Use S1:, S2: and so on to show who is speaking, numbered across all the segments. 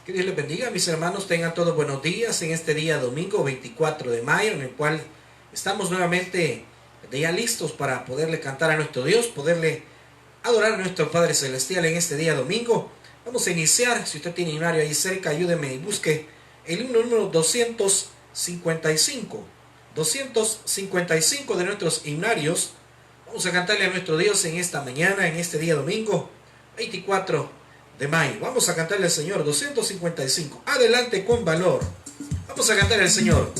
S1: Que Dios les bendiga, mis hermanos. Tengan todos buenos días en este día domingo 24 de mayo, en el cual estamos nuevamente ya listos para poderle cantar a nuestro Dios, poderle adorar a nuestro Padre Celestial en este día domingo. Vamos a iniciar. Si usted tiene himnario ahí cerca, ayúdeme y busque el himno número 255. 255 de nuestros himnarios. Vamos a cantarle a nuestro Dios en esta mañana, en este día domingo 24 de mayo. Vamos a cantarle al Señor 255. Adelante con valor. Vamos a cantarle al Señor.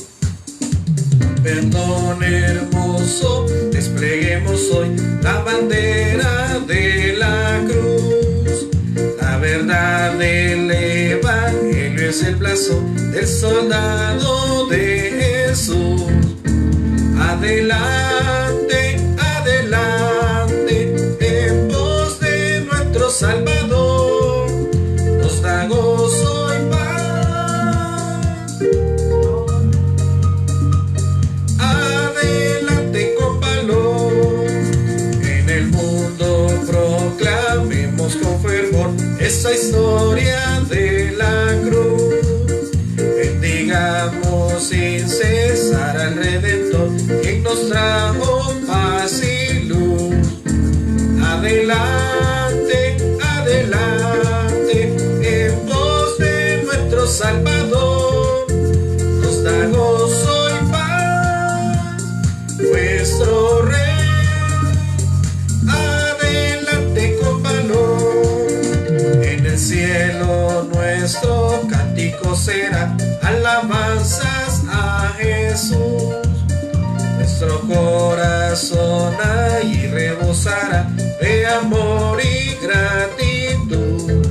S1: Perdón hermoso, despleguemos hoy la bandera de la cruz. La verdad del Evangelio es el blasón del soldado de Jesús. Adelante, adelante, en pos de nuestro Salvador, nos da gozo y paz. Adelante con valor, en el mundo proclamemos con fervor esa historia de la cruz. Bendigamos sin cesar al Redentor, quien nos trajo paz y luz. Adelante, adelante, en pos de nuestro Salvador, nos da gozo y paz, nuestro Rey. Adelante con valor, en el cielo nuestro cántico será alabanzas a Jesús. Nuestro corazón ahí rebosará de amor y gratitud.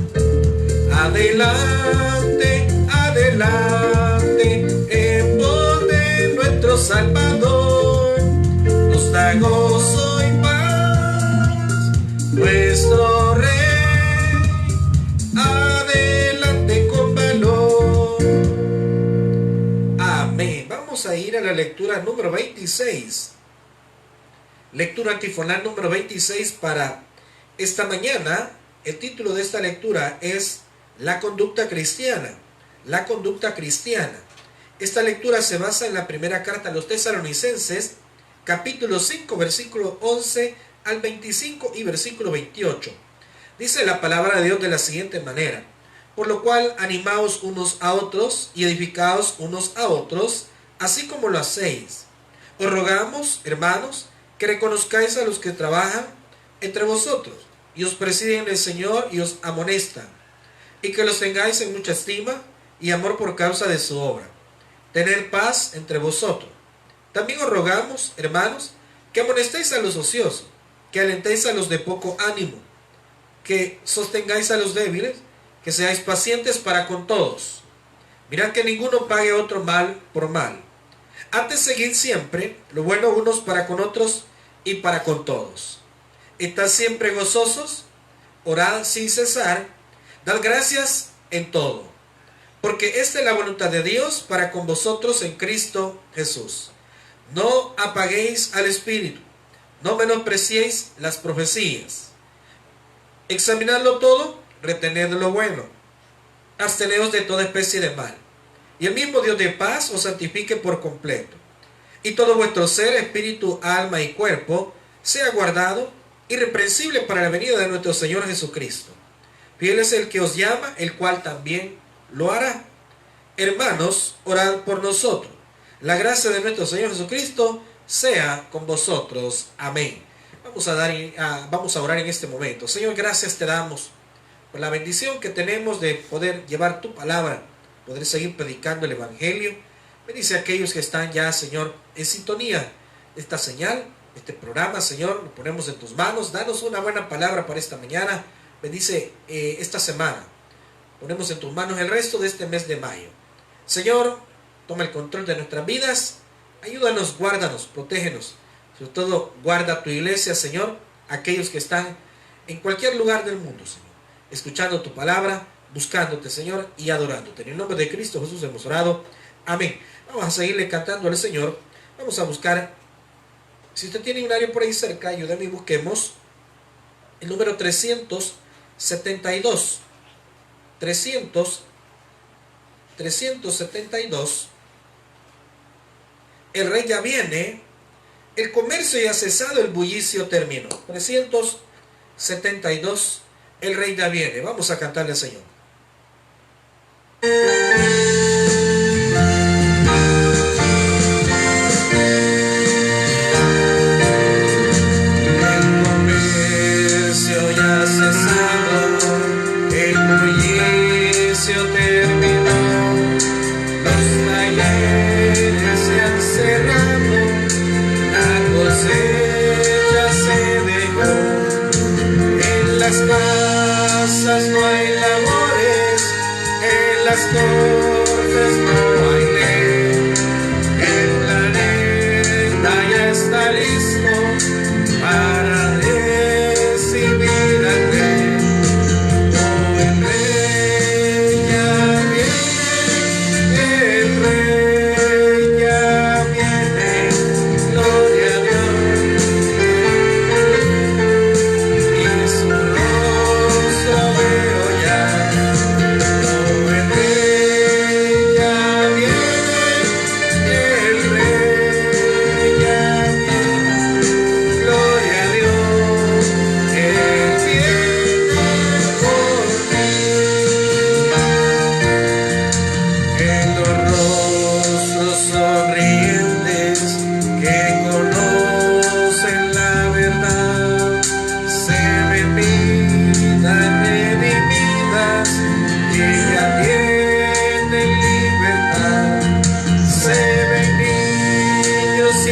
S1: Adelante, adelante, en pos de nuestro Salvador, nos da gozo y paz, nuestro Rey. Adelante con valor. Amén. Vamos a ir a la lectura número 26. Lectura antifonal número 26 para esta mañana. El título de esta lectura es La conducta cristiana. La conducta cristiana. Esta lectura se basa en la primera carta a los Tesalonicenses, capítulo 5, versículo 11 al 25 y versículo 28. Dice la palabra de Dios de la siguiente manera: por lo cual animaos unos a otros y edificaos unos a otros, así como lo hacéis. Os rogamos, hermanos, que reconozcáis a los que trabajan entre vosotros y os presiden en el Señor y os amonestan, y que los tengáis en mucha estima y amor por causa de su obra. Tened paz entre vosotros. También os rogamos, hermanos, que amonestéis a los ociosos, que alentéis a los de poco ánimo, que sostengáis a los débiles, que seáis pacientes para con todos. Mirad que ninguno pague a otro mal por mal. Antes seguid siempre lo bueno unos para con otros y para con todos. Estad siempre gozosos, orad sin cesar, dad gracias en todo, porque esta es la voluntad de Dios para con vosotros en Cristo Jesús. No apaguéis al Espíritu, no menospreciéis las profecías. Examinadlo todo, retened lo bueno, absteneos de toda especie de mal, y el mismo Dios de paz os santifique por completo, y todo vuestro ser, espíritu, alma y cuerpo sea guardado irreprensible para la venida de nuestro Señor Jesucristo. Fiel es el que os llama, el cual también lo hará. Hermanos, orad por nosotros. La gracia de nuestro Señor Jesucristo sea con vosotros. Amén. Vamos a orar en este momento. Señor, gracias te damos por la bendición que tenemos de poder llevar tu palabra, poder seguir predicando el Evangelio. Bendice a aquellos que están ya, Señor, en sintonía de esta señal, este programa. Señor, lo ponemos en tus manos. Danos una buena palabra para esta mañana. Bendice esta semana. Ponemos en tus manos el resto de este mes de mayo. Señor, toma el control de nuestras vidas. Ayúdanos, guárdanos, protégenos. Sobre todo, guarda tu iglesia, Señor, aquellos que están en cualquier lugar del mundo, Señor, escuchando tu palabra, buscándote, Señor, y adorándote. En el nombre de Cristo Jesús hemos orado. Amén. Vamos a seguirle cantando al Señor. Vamos a buscar, si usted tiene un área por ahí cerca, ayúdame y busquemos el número 372. 372. 372, el rey ya viene, el comercio ya ha cesado, el bullicio terminó. 372, el rey ya viene. Vamos a cantarle al Señor.
S2: Cortes no hay ley, el planeta ya está listo para recibir al rey. Oh, el rey ya viene, el rey ya viene, gloria a Dios, y su rostro veo ya.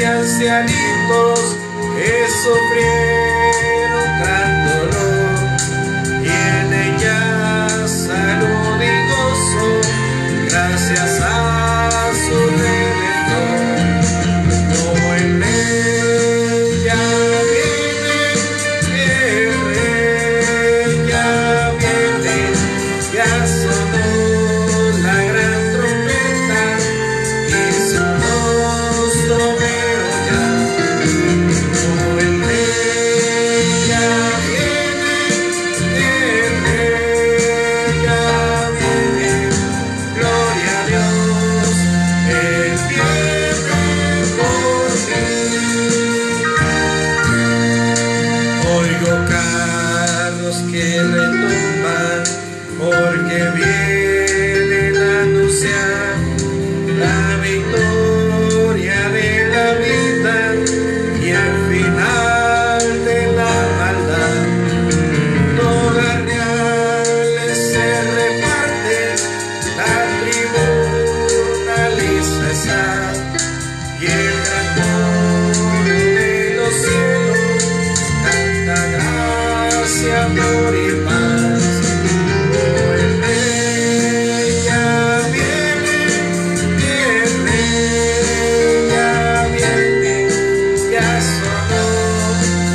S2: Ancianitos que sufrieron gran dolor, tienen ya salud y gozo gracias a su Redentor. Como el rey ya viene, el rey ya viene, ya sonó la gran trompeta y su rostro veo ya. Como el rey ya viene, el rey ya viene, gloria a Dios, Él viene por mí. Oigo carros que retumban porque vienen a anunciar la victoria de la vida y el final de la maldad. Todas reales se reparten, la tribuna lista está, y el gran coro de los cielos canta gracia, amor y paz. Oh, el rey ya viene, el rey ya viene, ya sonó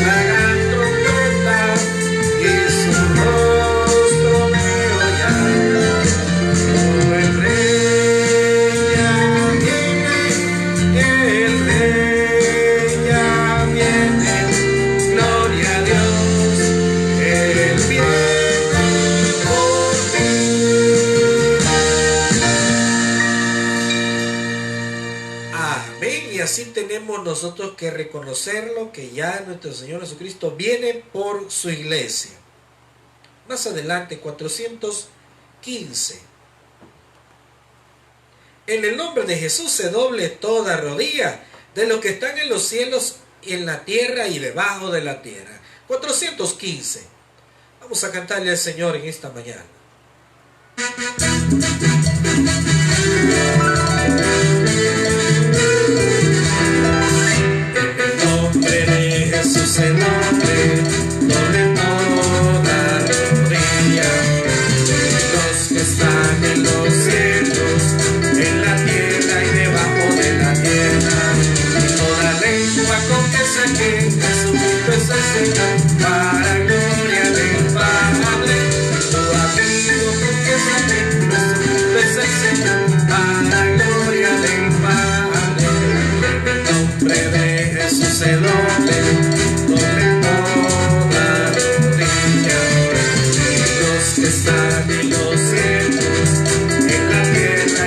S2: la gran trompeta y su rostro veo ya. Oh, el rey ya viene, el rey ya viene, gloria a Dios, Él viene por mí.
S1: Amén. Y así tenemos nosotros que reconocerlo, que ya nuestro Señor Jesucristo viene por su iglesia. Más adelante, 415. En el nombre de Jesús se doble toda rodilla de los que están en los cielos, en la tierra y debajo de la tierra. 415. Vamos a cantarle al Señor en esta mañana.
S2: En el nombre de Jesús se doble toda rodilla, los que están en los cielos, en la tierra y debajo de la tierra, y toda lengua confiesa que Jesucristo es el Señor, para gloria del Padre. Y todo amigo confiesa que Jesucristo es el Señor, para gloria del Padre. En el nombre de Jesús se doble toda rodilla, y los que están en los cielos, en la tierra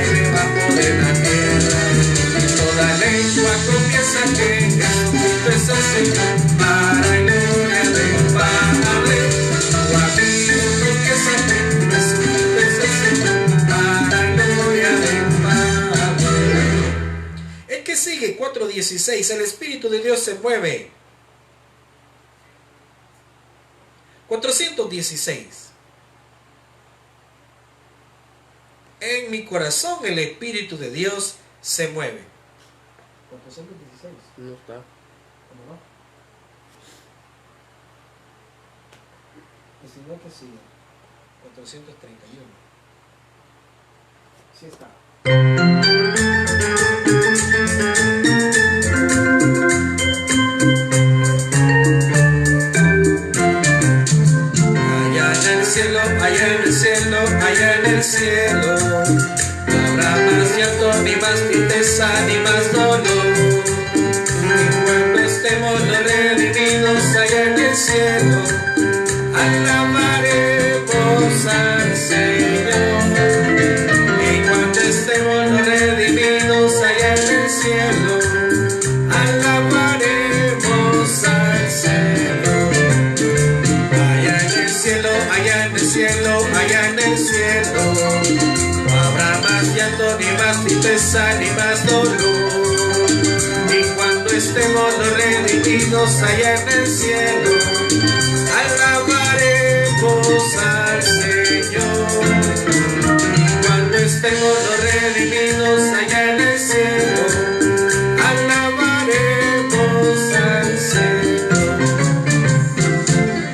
S1: 416. El Espíritu de Dios se mueve. 416. En mi corazón el Espíritu de Dios se mueve.
S2: 416. No está. ¿Cómo no?
S1: Y si no, que sigue. 431.
S2: Sí está.
S1: Allá en el cielo, allá en el cielo, allá en el cielo, no habrá más llanto, ni más tristeza, ni más dolor. Y cuando estemos los redimidos allá en el cielo, alabaremos al Señor. Y cuando estemos los redimidos allá en el cielo, alabaremos al Señor. Allá en el cielo, allá en el cielo, allá en el cielo, no habrá más llanto, ni más tristeza, ni más dolor. Y cuando estemos los redimidos allá en el cielo, alabaremos al Señor. Y cuando estemos los redimidos allá en el cielo, alabaremos al Señor.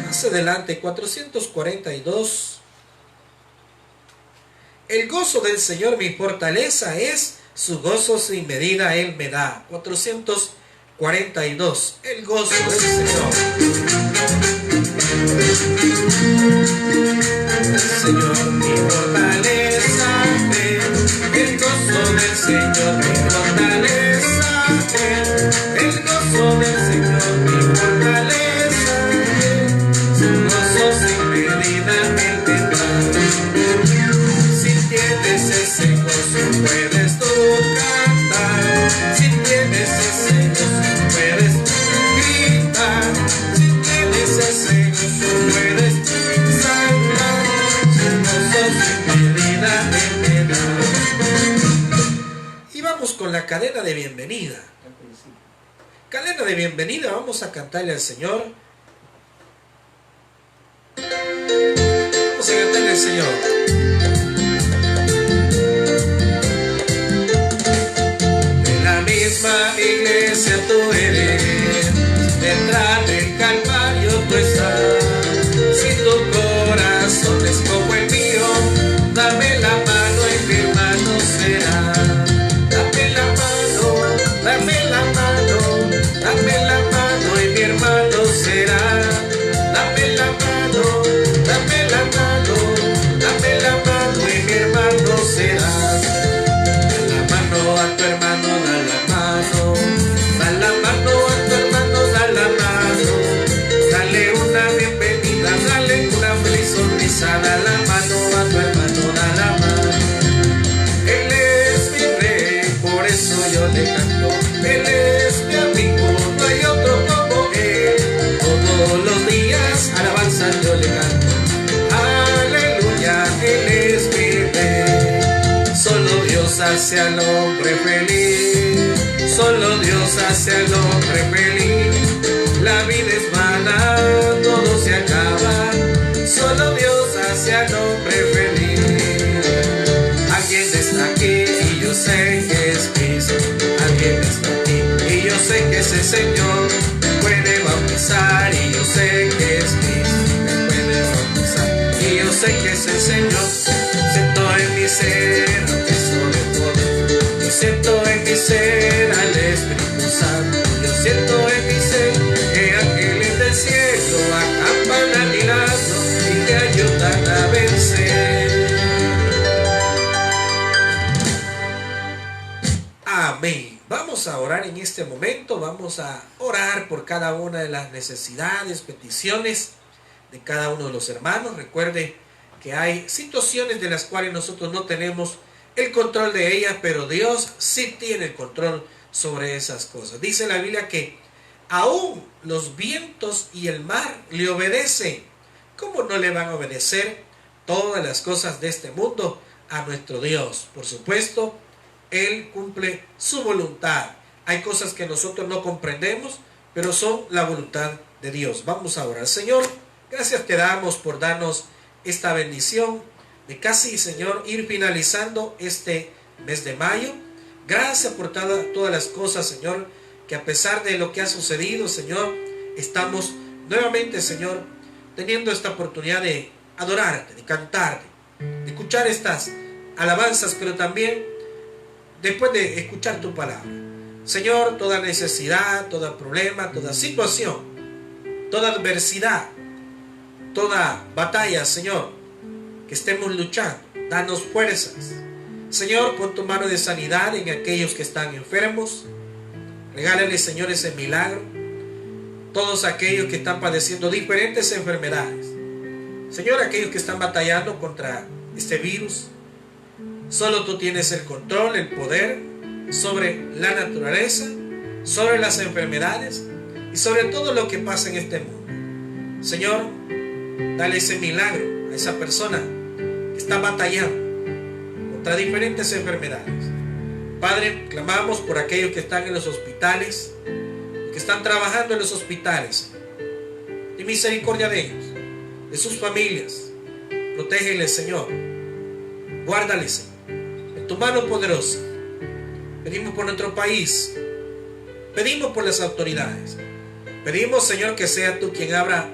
S1: Más adelante, 442. El gozo del Señor mi fortaleza es, su gozo sin medida Él me da. 442. El gozo del Señor. El Señor mi fortaleza es, el gozo del Señor mi fortaleza es, el gozo del Señor mi fortaleza es, su gozo sin medida Él me da. Si tienes ese gozo puedes tú cantar, si tienes ese gozo puedes gritar, si tienes ese gozo puedes saltar, su gozo sin medida Él me da. Y vamos con la cadena de bienvenida. Cadena de bienvenida, vamos a cantarle al Señor. Vamos a cantarle al Señor. Misma iglesia tú eres, detrás del Calvario tú estás. Si tu corazón es como el mío, dame la mano y mi hermano será. Dame la mano, dame la mano, dame la mano y mi hermano será. Dame la mano, dame la mano, dame la mano y mi hermano será. Da la mano a tu hermano, da la mano a tu hermano, da la mano, dale una bienvenida, dale una feliz sonrisa, da la mano a tu hermano, da la mano. Él es mi rey, por eso yo le canto, él es mi amigo, no hay otro como él, todos los días alabanza yo le canto, aleluya, él es mi rey. Solo Dios hace al hombre feliz, solo Dios hace al hombre feliz. La vida es vana, todo se acaba, solo Dios hace al hombre feliz. Alguien está aquí y yo sé que es Cristo, alguien está aquí y yo sé que ese Señor me puede bautizar, y yo sé que es Cristo, me puede bautizar, y yo sé que ese Señor siento en mi ser de poder, yo siento en mi ser al Espíritu Santo, yo siento en mi ser que ángeles del cielo acampan a mi lado y te ayudan a vencer. Amén. Vamos a orar en este momento, vamos a orar por cada una de las necesidades, peticiones de cada uno de los hermanos. Recuerde que hay situaciones de las cuales nosotros no tenemos el control de ellas, pero Dios sí tiene el control sobre esas cosas. Dice la Biblia que aún los vientos y el mar le obedecen. ¿Cómo no le van a obedecer todas las cosas de este mundo a nuestro Dios? Por supuesto, Él cumple su voluntad. Hay cosas que nosotros no comprendemos, pero son la voluntad de Dios. Vamos a orar. Señor, gracias te damos por darnos esta bendición de casi, Señor, ir finalizando este mes de mayo. Gracias por todas las cosas, Señor, que a pesar de lo que ha sucedido, Señor, estamos nuevamente, Señor, teniendo esta oportunidad de adorarte, de cantarte, de escuchar estas alabanzas, pero también después de escuchar tu palabra. Señor, toda necesidad, todo problema, toda situación, toda adversidad, toda batalla, Señor, que estemos luchando, danos fuerzas. Señor, pon tu mano de sanidad en aquellos que están enfermos. Regálale, Señor, ese milagro. Todos aquellos que están padeciendo diferentes enfermedades. Señor, aquellos que están batallando contra este virus. Solo tú tienes el control, el poder sobre la naturaleza, sobre las enfermedades y sobre todo lo que pasa en este mundo. Señor, dale ese milagro a esa persona que está batallando contra diferentes enfermedades. Padre, clamamos por aquellos que están en los hospitales, que están trabajando en los hospitales. Ten misericordia de ellos, de sus familias. Protégeles, Señor. Guárdales, Señor, en tu mano poderosa. Pedimos por nuestro país. Pedimos por las autoridades. Pedimos, Señor, que sea tú quien abra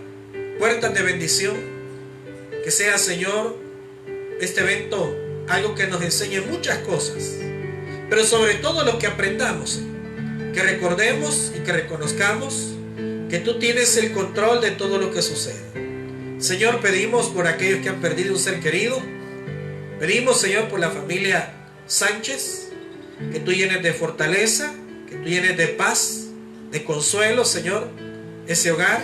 S1: puertas de bendición. Que sea, Señor, este evento algo que nos enseñe muchas cosas. Pero sobre todo lo que aprendamos, Señor. Que recordemos y que reconozcamos que tú tienes el control de todo lo que sucede. Señor, pedimos por aquellos que han perdido un ser querido. Pedimos, Señor, por la familia Sánchez, que tú llenes de fortaleza, que tú llenes de paz, de consuelo, Señor, ese hogar.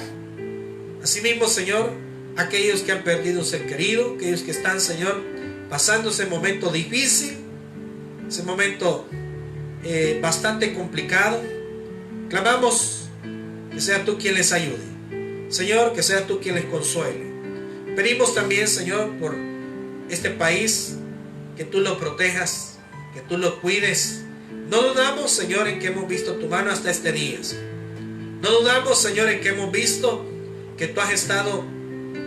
S1: Asimismo, Señor, aquellos que han perdido un ser querido, aquellos que están, Señor, pasando ese momento difícil, ese momento bastante complicado. Clamamos que sea tú quien les ayude, Señor, que sea tú quien les consuele. Pedimos también, Señor, por este país, que tú lo protejas, que tú lo cuides. No dudamos, Señor, en que hemos visto tu mano hasta este día. No dudamos, Señor, en que hemos visto que tú has estado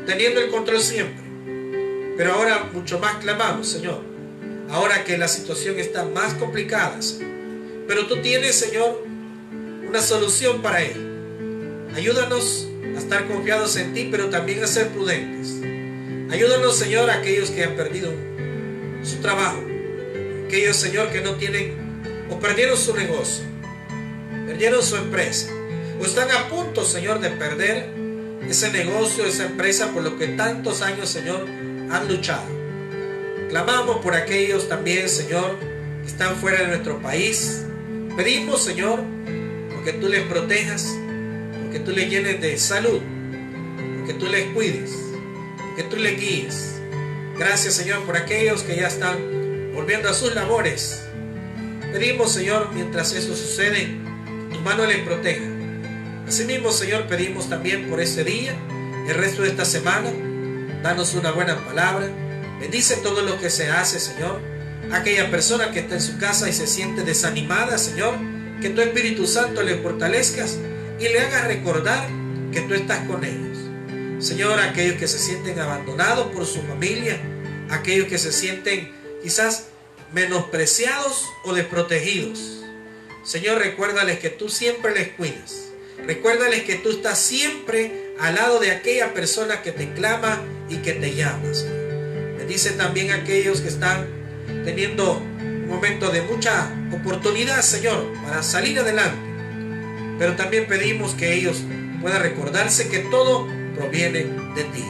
S1: teniendo el control siempre. Pero ahora mucho más clamamos, Señor, ahora que la situación está más complicada, Señor. Pero tú tienes, Señor, una solución para ello. Ayúdanos a estar confiados en ti, pero también a ser prudentes. Ayúdanos, Señor, a aquellos que han perdido su trabajo, aquellos, Señor, que no tienen o perdieron su negocio, perdieron su empresa, o están a punto, Señor, de perder ese negocio, esa empresa por lo que tantos años, Señor, han luchado. Clamamos por aquellos también, Señor, que están fuera de nuestro país. Pedimos, Señor, porque tú les protejas, porque tú les llenes de salud, porque tú les cuides, porque tú les guíes. Gracias, Señor, por aquellos que ya están volviendo a sus labores. Pedimos, Señor, mientras eso sucede, tu mano les proteja. Asimismo, Señor, pedimos también por este día, el resto de esta semana. Danos una buena palabra. Bendice todo lo que se hace, Señor. Aquella persona que está en su casa y se siente desanimada, Señor, que tu Espíritu Santo le fortalezcas y le hagas recordar que tú estás con ellos. Señor, aquellos que se sienten abandonados por su familia, aquellos que se sienten quizás menospreciados o desprotegidos. Señor, recuérdales que tú siempre les cuidas. Recuérdales que tú estás siempre al lado de aquella persona que te clama y que te llama, Señor. Bendice también a aquellos que están teniendo un momento de mucha oportunidad, Señor, para salir adelante. Pero también pedimos que ellos puedan recordarse que todo proviene de ti.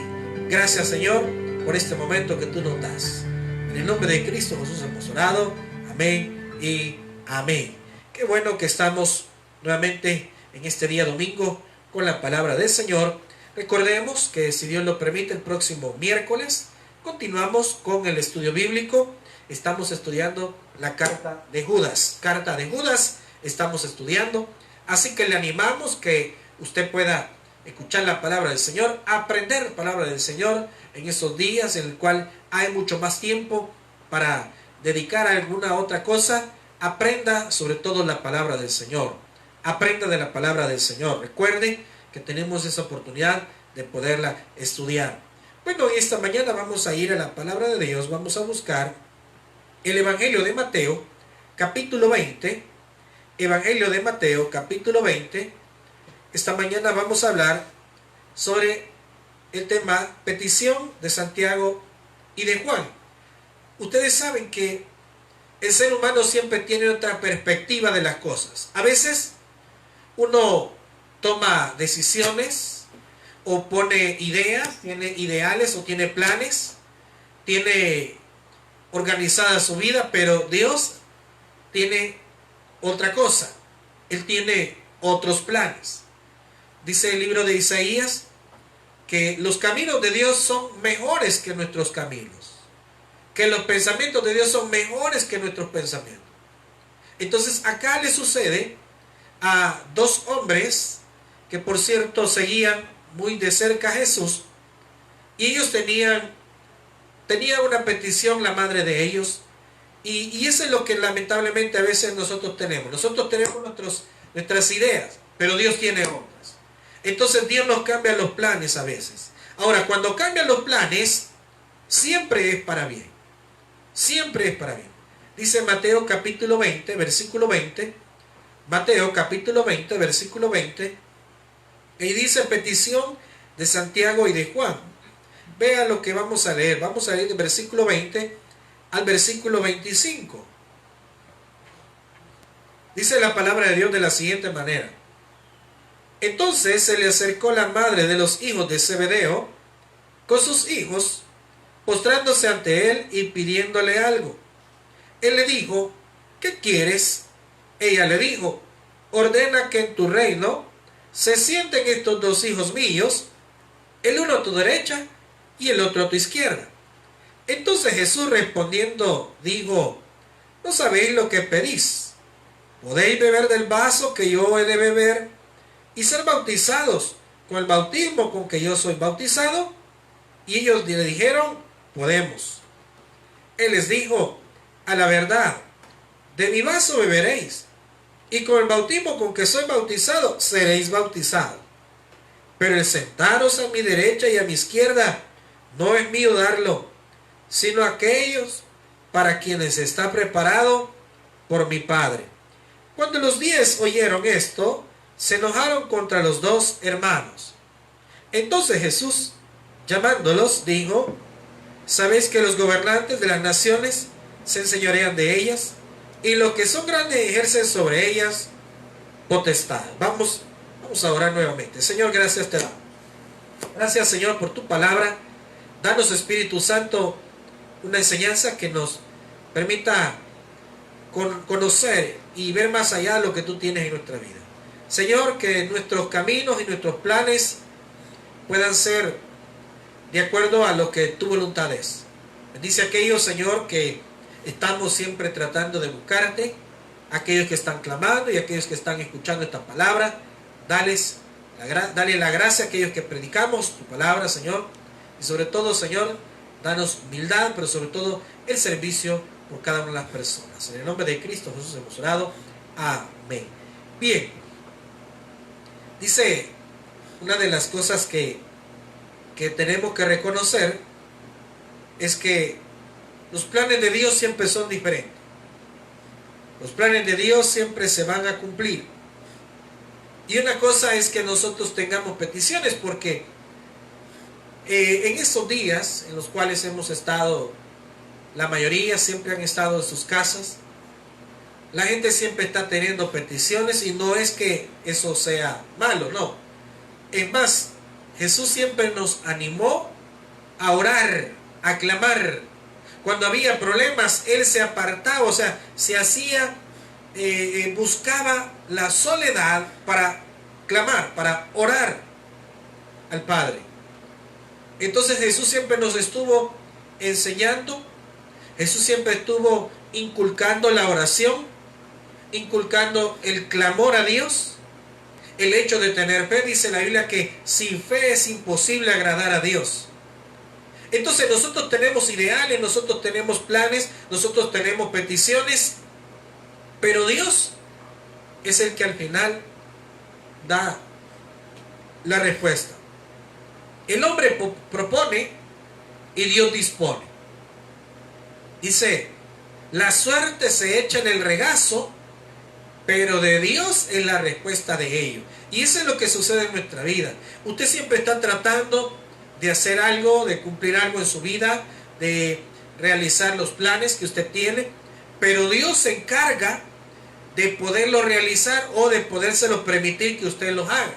S1: Gracias, Señor, por este momento que tú nos das. En el nombre de Cristo Jesús hemos orado. Amén y amén. Qué bueno que estamos nuevamente en este día domingo con la palabra del Señor. Recordemos que, si Dios lo permite, el próximo miércoles continuamos con el estudio bíblico. Estamos estudiando la carta de Judas. Carta de Judas estamos estudiando. Así que le animamos que usted pueda escuchar la palabra del Señor, aprender la palabra del Señor en esos días en el cual hay mucho más tiempo para dedicar a alguna otra cosa. aprenda sobre todo la palabra del Señor. Aprenda de la palabra del Señor. Recuerde que tenemos esa oportunidad de poderla estudiar. Bueno, esta mañana vamos a ir a la palabra de Dios. Vamos a buscar el Evangelio de Mateo, capítulo 20. Evangelio de Mateo, capítulo 20. Esta mañana vamos a hablar sobre el tema petición de Santiago y de Juan. Ustedes saben que el ser humano siempre tiene otra perspectiva de las cosas. A veces uno toma decisiones o pone ideas, tiene ideales o tiene planes, tiene organizada su vida, pero Dios tiene otra cosa. Él tiene otros planes. Dice el libro de Isaías que los caminos de Dios son mejores que nuestros caminos, que los pensamientos de Dios son mejores que nuestros pensamientos. Entonces acá le sucede a dos hombres que por cierto seguían muy de cerca a Jesús, y ellos tenían una petición, la madre de ellos, y eso es lo que lamentablemente a veces nosotros tenemos. Nosotros tenemos nuestras ideas, pero Dios tiene otras. Entonces Dios nos cambia los planes a veces. Ahora, cuando cambian los planes, siempre es para bien. Siempre es para bien. Dice Mateo capítulo 20, versículo 20. Mateo capítulo 20, versículo 20. Y dice petición de Santiago y de Juan. Vea lo que vamos a leer. Vamos a leer del versículo 20 al versículo 25. Dice la palabra de Dios de la siguiente manera. Entonces se le acercó la madre de los hijos de Zebedeo con sus hijos, postrándose ante él y pidiéndole algo. Él le dijo, ¿qué quieres? Ella le dijo, ordena que en tu reino se sienten estos dos hijos míos, el uno a tu derecha y el otro a tu izquierda. Entonces Jesús respondiendo dijo, ¿no sabéis lo que pedís? ¿Podéis beber del vaso que yo he de beber y ser bautizados con el bautismo con que yo soy bautizado? Y ellos le dijeron, podemos. Él les dijo, a la verdad, de mi vaso beberéis, y con el bautismo con que soy bautizado seréis bautizados. Pero el sentaros a mi derecha y a mi izquierda no es mío darlo, sino aquellos para quienes está preparado por mi Padre. Cuando los 10 oyeron esto, se enojaron contra los dos hermanos. Entonces Jesús, llamándolos, dijo, ¿sabéis que los gobernantes de las naciones se enseñorean de ellas, y los que son grandes ejercen sobre ellas potestad? Vamos a orar nuevamente. Señor, gracias te damos. Gracias, Señor, por tu palabra. Danos, Espíritu Santo, una enseñanza que nos permita conocer y ver más allá de lo que tú tienes en nuestra vida. Señor, que nuestros caminos y nuestros planes puedan ser de acuerdo a lo que tu voluntad es. Bendice a aquellos, Señor, que estamos siempre tratando de buscarte, aquellos que están clamando y aquellos que están escuchando esta palabra. Dale la gracia a aquellos que predicamos tu palabra, Señor. Y sobre todo, Señor, danos humildad, pero sobre todo el servicio por cada una de las personas. En el nombre de Cristo Jesús hemos orado. Amén. Bien. Dice, una de las cosas que tenemos que reconocer es que los planes de Dios siempre son diferentes. Los planes de Dios siempre se van a cumplir. Y una cosa es que nosotros tengamos peticiones, porque en estos días en los cuales hemos estado, la mayoría siempre han estado en sus casas, la gente siempre está teniendo peticiones, y no es que eso sea malo, no. Es más, Jesús siempre nos animó a orar, a clamar. Cuando había problemas, Él se apartaba, o sea, se hacía, buscaba la soledad para clamar, para orar al Padre. Entonces Jesús siempre nos estuvo enseñando, Jesús siempre estuvo inculcando la oración, inculcando el clamor a Dios, el hecho de tener fe. Dice la Biblia que sin fe es imposible agradar a Dios. Entonces nosotros tenemos ideales, nosotros tenemos planes, nosotros tenemos peticiones, Pero Dios es el que al final da la respuesta. El hombre propone y Dios dispone. Dice, la suerte se echa en el regazo, pero de Dios es la respuesta de ello. Y eso es lo que sucede en nuestra vida. Usted siempre está tratando de hacer algo, de cumplir algo en su vida, de realizar los planes que usted tiene, pero Dios se encarga de poderlo realizar o de podérselo permitir que usted los haga.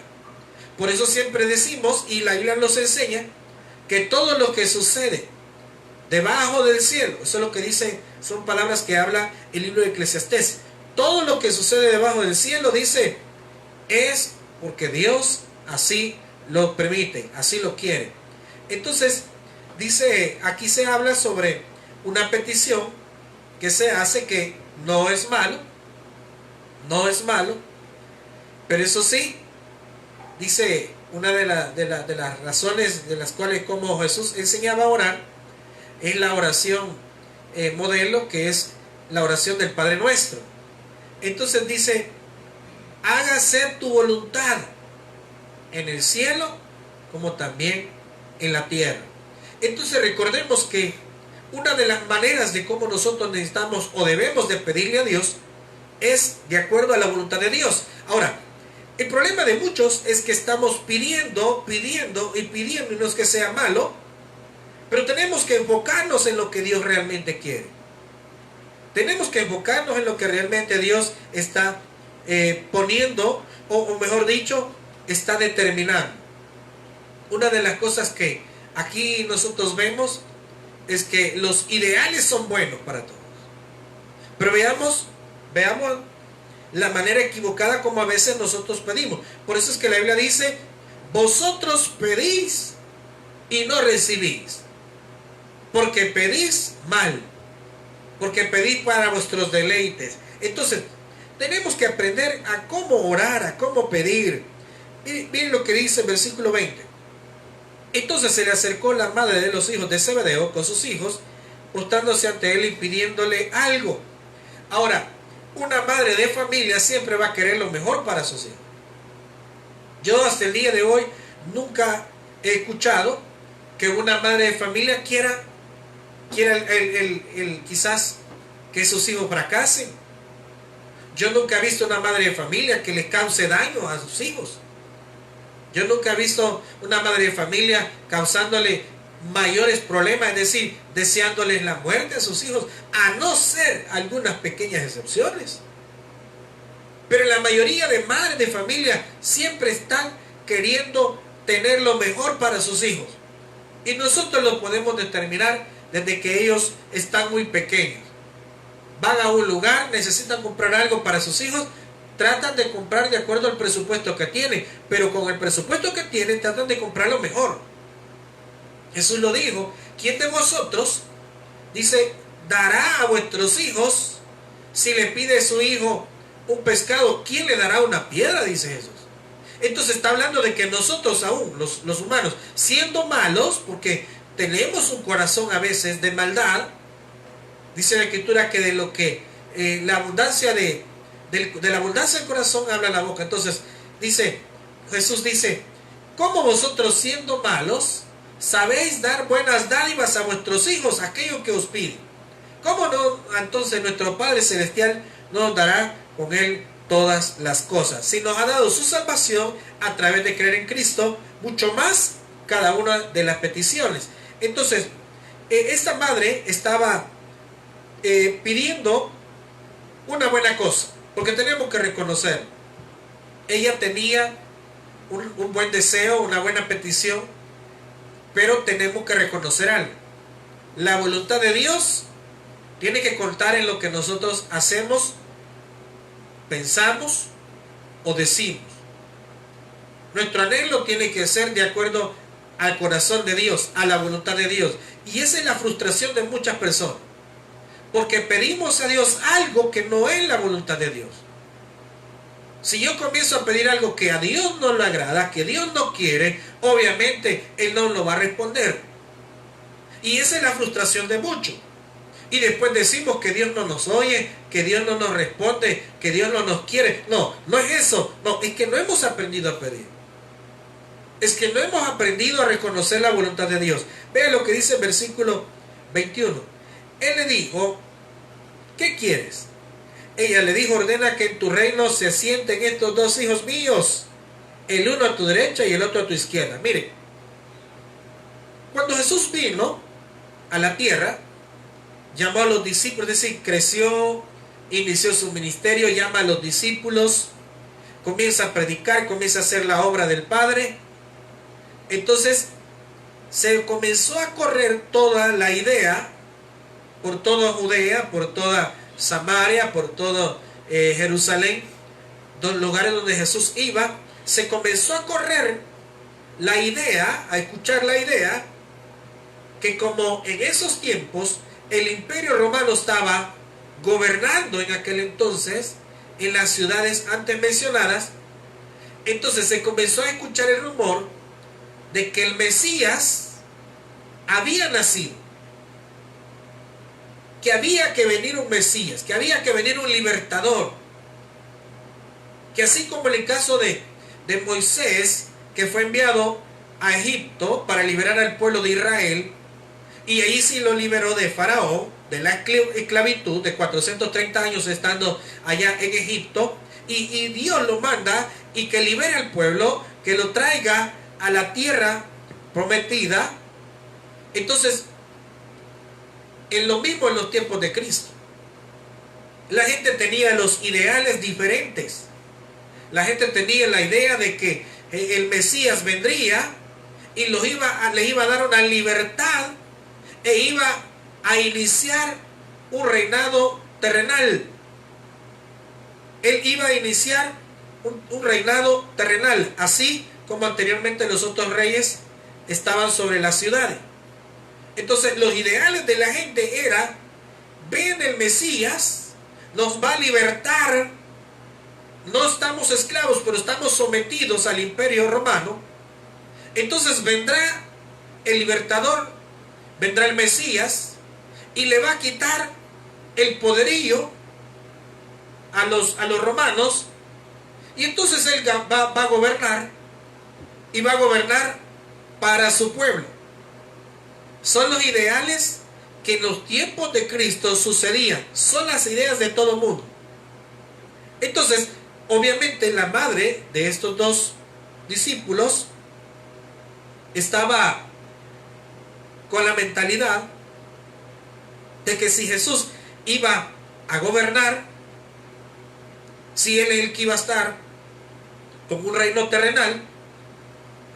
S1: Por eso siempre decimos, y la Biblia nos enseña, que todo lo que sucede debajo del cielo, eso es lo que dice, son palabras que habla el libro de Eclesiastés. Todo lo que sucede debajo del cielo, dice, es porque Dios así lo permite, así lo quiere. Entonces, dice, aquí se habla sobre una petición que se hace, que no es malo, pero eso sí, dice, una de las razones de las cuales como Jesús enseñaba a orar, es la oración modelo, que es la oración del Padre Nuestro. Entonces dice, hágase tu voluntad en el cielo como también en la tierra. Entonces recordemos que una de las maneras de cómo nosotros necesitamos o debemos de pedirle a Dios es de acuerdo a la voluntad de Dios. Ahora, el problema de muchos es que estamos pidiendo y no es que sea malo, pero tenemos que enfocarnos en lo que Dios realmente quiere. Tenemos que enfocarnos en lo que realmente Dios está poniendo, o mejor dicho, está determinando. Una de las cosas que aquí nosotros vemos es que los ideales son buenos para todos. Pero veamos la manera equivocada como a veces nosotros pedimos. Por eso es que la Biblia dice, vosotros pedís y no recibís, porque pedís mal, porque pedís para vuestros deleites. Entonces, tenemos que aprender a cómo orar, a cómo pedir. Miren lo que dice el versículo 20. Entonces se le acercó la madre de los hijos de Zebedeo con sus hijos, postrándose ante él y pidiéndole algo. Ahora, una madre de familia siempre va a querer lo mejor para sus hijos. Yo hasta el día de hoy nunca he escuchado que una madre de familia quiera quizás que sus hijos fracasen. Yo nunca he visto una madre de familia que le cause daño a sus hijos. Yo nunca he visto una madre de familia causándole mayores problemas, es decir, deseándoles la muerte a sus hijos, a no ser algunas pequeñas excepciones. Pero la mayoría de madres de familia siempre están queriendo tener lo mejor para sus hijos. Y nosotros lo podemos determinar desde que ellos están muy pequeños. Van a un lugar, necesitan comprar algo para sus hijos, tratan de comprar de acuerdo al presupuesto que tienen, pero con el presupuesto que tienen tratan de comprar lo mejor. Jesús lo dijo, ¿quién de vosotros, dice, dará a vuestros hijos, si le pide a su hijo un pescado, quién le dará una piedra? Dice Jesús. Entonces está hablando de que nosotros aún, los humanos, siendo malos, porque tenemos un corazón a veces de maldad, dice la Escritura que de lo que la abundancia de la abundancia del corazón habla la boca. Entonces dice, Jesús dice, ¿cómo vosotros siendo malos sabéis dar buenas dádivas a vuestros hijos, aquellos que os piden? ¿Cómo no entonces nuestro Padre Celestial nos dará con Él todas las cosas? Si nos ha dado su salvación a través de creer en Cristo, mucho más cada una de las peticiones. Entonces, esta madre estaba pidiendo una buena cosa, porque tenemos que reconocer, ella tenía un buen deseo, una buena petición, pero tenemos que reconocer algo. La voluntad de Dios tiene que contar en lo que nosotros hacemos, pensamos o decimos. Nuestro anhelo tiene que ser de acuerdo al corazón de Dios, a la voluntad de Dios. Y esa es la frustración de muchas personas, porque pedimos a Dios algo que no es la voluntad de Dios. Si yo comienzo a pedir algo que a Dios no le agrada, que Dios no quiere, obviamente Él no lo va a responder. Y esa es la frustración de muchos. Y después decimos que Dios no nos oye, que Dios no nos responde, que Dios no nos quiere. No, no es eso. No, es que no hemos aprendido a pedir. Es que no hemos aprendido a reconocer la voluntad de Dios. Vea lo que dice el versículo 21. Él le dijo, ¿qué quieres? Ella le dijo, ordena que en tu reino se asienten estos dos hijos míos, el uno a tu derecha y el otro a tu izquierda. Mire, cuando Jesús vino a la tierra, llamó a los discípulos, es decir, creció, inició su ministerio, llama a los discípulos, comienza a predicar, comienza a hacer la obra del Padre. Entonces se comenzó a correr toda la idea por toda Judea, por toda Samaria, por todo Jerusalén, los lugares donde Jesús iba. Se comenzó a correr la idea, a escuchar la idea, que como en esos tiempos el imperio romano estaba gobernando en aquel entonces en las ciudades antes mencionadas, entonces se comenzó a escuchar el rumor de que el Mesías había nacido, que había que venir un Mesías, que había que venir un libertador, que así como en el caso de Moisés, que fue enviado a Egipto para liberar al pueblo de Israel, y ahí sí lo liberó de Faraón, de la esclavitud, de 430 años estando allá en Egipto, y Dios lo manda y que libere al pueblo, que lo traiga a la tierra prometida. Entonces, en lo mismo en los tiempos de Cristo, la gente tenía los ideales diferentes. La gente tenía la idea de que el Mesías vendría y les iba a dar una libertad e iba a iniciar un reinado terrenal. Él iba a iniciar un reinado terrenal, así como anteriormente los otros reyes estaban sobre las ciudades. Entonces los ideales de la gente era: ven el Mesías, nos va a libertar, no estamos esclavos, pero estamos sometidos al imperio romano. Entonces vendrá el libertador, vendrá el Mesías y le va a quitar el poderío a los romanos, y entonces él va a gobernar, y va a gobernar para su pueblo. Son los ideales que en los tiempos de Cristo sucedían, son las ideas de todo mundo. Entonces, obviamente la madre de estos dos discípulos estaba con la mentalidad de que si Jesús iba a gobernar, si él es el que iba a estar con un reino terrenal,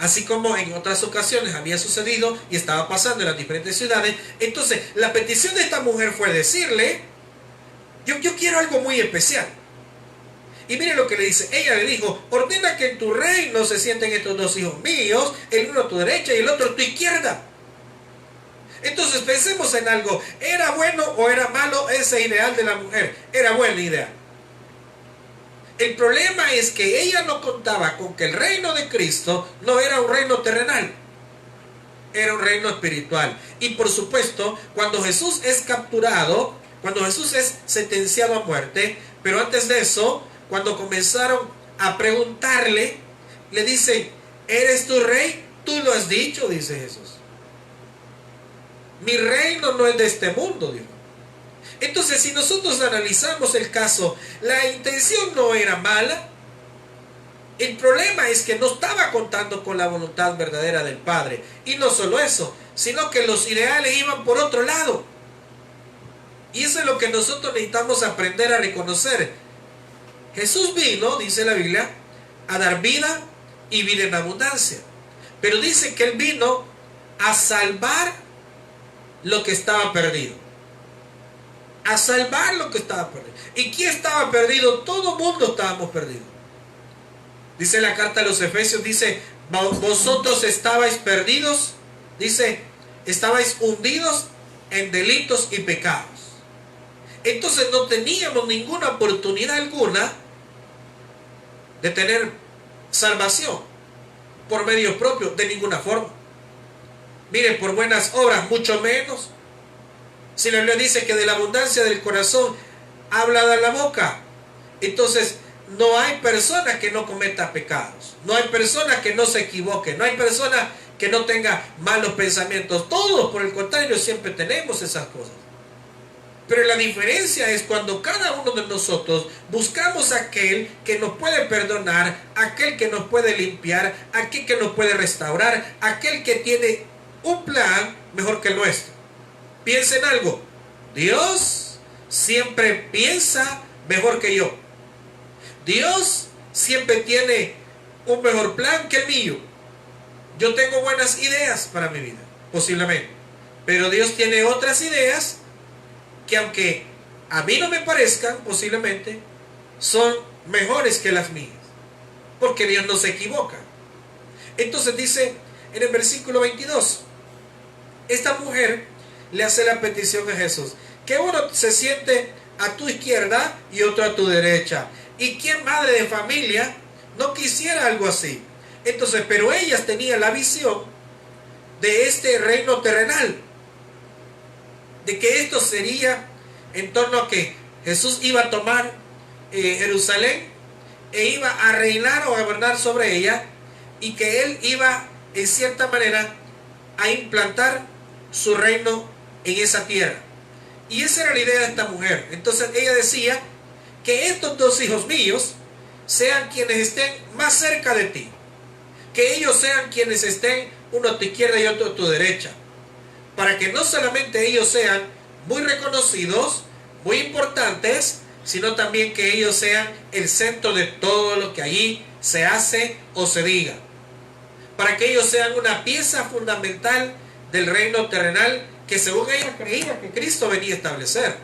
S1: así como en otras ocasiones había sucedido y estaba pasando en las diferentes ciudades, entonces la petición de esta mujer fue decirle: yo quiero algo muy especial. Y mire lo que le dice. Ella le dijo: ordena que en tu reino se sienten estos dos hijos míos, el uno a tu derecha y el otro a tu izquierda. Entonces pensemos en algo. ¿Era bueno o era malo ese ideal de la mujer? Era buena idea. El problema es que ella no contaba con que el reino de Cristo no era un reino terrenal, era un reino espiritual. Y por supuesto, cuando Jesús es capturado, cuando Jesús es sentenciado a muerte, pero antes de eso, cuando comenzaron a preguntarle, le dicen: ¿eres tu rey? Tú lo has dicho, dice Jesús. Mi reino no es de este mundo, dijo. Entonces, si nosotros analizamos el caso, la intención no era mala. El problema es que no estaba contando con la voluntad verdadera del Padre. Y no solo eso, sino que los ideales iban por otro lado. Y eso es lo que nosotros necesitamos aprender a reconocer. Jesús vino, dice la Biblia, a dar vida y vida en abundancia. Pero dice que Él vino a salvar lo que estaba perdido. A salvar lo que estaba perdido. ¿Y quién estaba perdido? Todo mundo estábamos perdidos. Dice la carta a los Efesios, dice: vosotros estabais perdidos, dice, estabais hundidos en delitos y pecados. Entonces no teníamos ninguna oportunidad alguna de tener salvación por medio propio, de ninguna forma. Mire, por buenas obras mucho menos. Si la Biblia dice que de la abundancia del corazón habla de la boca, entonces no hay persona que no cometa pecados, no hay persona que no se equivoque, no hay persona que no tenga malos pensamientos. Todos, por el contrario, siempre tenemos esas cosas. Pero la diferencia es cuando cada uno de nosotros buscamos a aquel que nos puede perdonar, aquel que nos puede limpiar, aquel que nos puede restaurar, aquel que tiene un plan mejor que el nuestro. Piensa en algo. Dios siempre piensa mejor que yo. Dios siempre tiene un mejor plan que el mío. Yo tengo buenas ideas para mi vida, posiblemente. Pero Dios tiene otras ideas que, aunque a mí no me parezcan, posiblemente son mejores que las mías, porque Dios no se equivoca. Entonces dice en el versículo 22, esta mujer le hace la petición a Jesús, que uno se siente a tu izquierda y otro a tu derecha. ¿Y quién, madre de familia, no quisiera algo así? Entonces, pero ellas tenían la visión de este reino terrenal, de que esto sería en torno a que Jesús iba a tomar Jerusalén e iba a reinar o a gobernar sobre ella, y que él iba en cierta manera a implantar su reino en esa tierra. Y esa era la idea de esta mujer. Entonces ella decía que estos dos hijos míos sean quienes estén más cerca de ti, que ellos sean quienes estén uno a tu izquierda y otro a tu derecha, para que no solamente ellos sean muy reconocidos, muy importantes, sino también que ellos sean el centro de todo lo que allí se hace o se diga, para que ellos sean una pieza fundamental del reino terrenal que según ella creía que Cristo venía a establecer.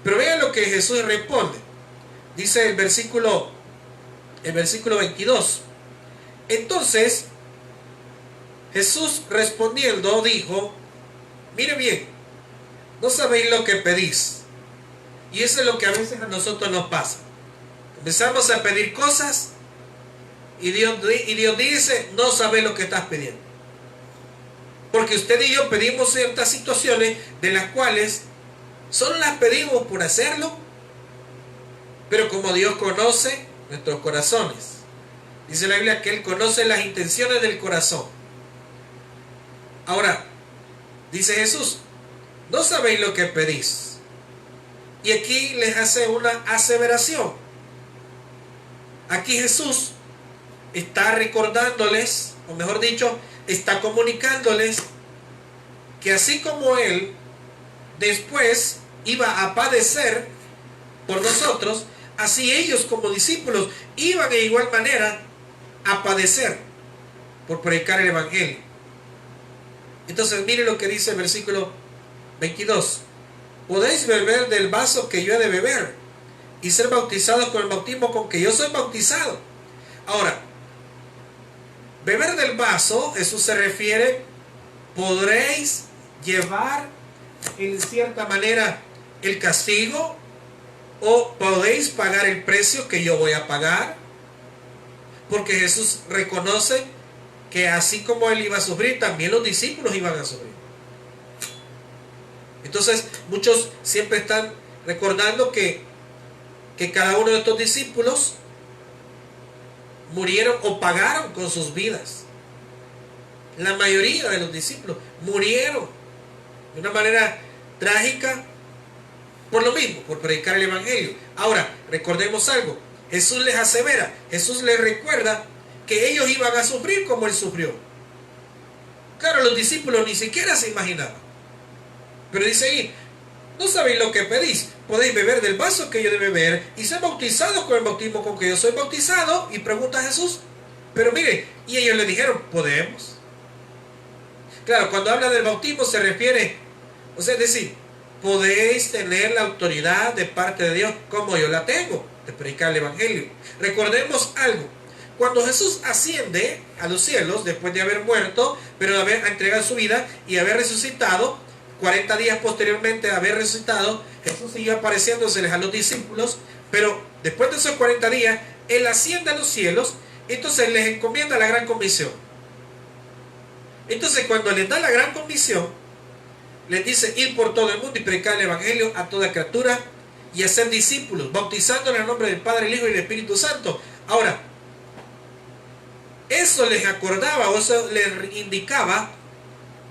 S1: Pero vean lo que Jesús responde. Dice el versículo 22. Entonces Jesús respondiendo dijo, mire bien, no sabéis lo que pedís. Y eso es lo que a veces a nosotros nos pasa. Empezamos a pedir cosas y Dios dice, no sabéis lo que estás pidiendo. Porque usted y yo pedimos ciertas situaciones de las cuales solo las pedimos por hacerlo, pero como Dios conoce nuestros corazones, dice la Biblia que Él conoce las intenciones del corazón. Ahora, dice Jesús, no sabéis lo que pedís. Y aquí les hace una aseveración. Aquí Jesús está recordándoles, o mejor dicho, está comunicándoles que así como Él después iba a padecer por nosotros, así ellos como discípulos iban de igual manera a padecer por predicar el Evangelio. Entonces mire lo que dice el versículo 22. Podéis beber del vaso que yo he de beber y ser bautizados con el bautismo con que yo soy bautizado. Ahora, beber del vaso, Jesús se refiere, podréis llevar en cierta manera el castigo, o podéis pagar el precio que yo voy a pagar, porque Jesús reconoce que así como Él iba a sufrir, también los discípulos iban a sufrir. Entonces muchos siempre están recordando que cada uno de estos discípulos murieron o pagaron con sus vidas. La mayoría de los discípulos murieron de una manera trágica por lo mismo, por predicar el Evangelio. Ahora, recordemos algo. Jesús les asevera, Jesús les recuerda que ellos iban a sufrir como Él sufrió. Claro, los discípulos ni siquiera se imaginaban. Pero dice ahí, no sabéis lo que pedís. Podéis beber del vaso que yo de beber y ser bautizados con el bautismo con que yo soy bautizado. Y pregunta a Jesús, pero mire, y ellos le dijeron, podemos. Claro, cuando habla del bautismo se refiere, o sea, es decir, podéis tener la autoridad de parte de Dios como yo la tengo, de predicar el Evangelio. Recordemos algo. Cuando Jesús asciende a los cielos, después de haber muerto, pero de haber entregado su vida y haber resucitado, 40 días posteriormente de haber resucitado, Jesús siguió apareciéndoseles a los discípulos, pero después de esos 40 días, Él asciende a los cielos, entonces les encomienda la gran comisión. Entonces cuando les da la gran comisión, les dice: ir por todo el mundo y predicar el evangelio a toda criatura y hacer discípulos, bautizándoles en el nombre del Padre, el Hijo y el Espíritu Santo. Ahora, eso les acordaba, o eso les indicaba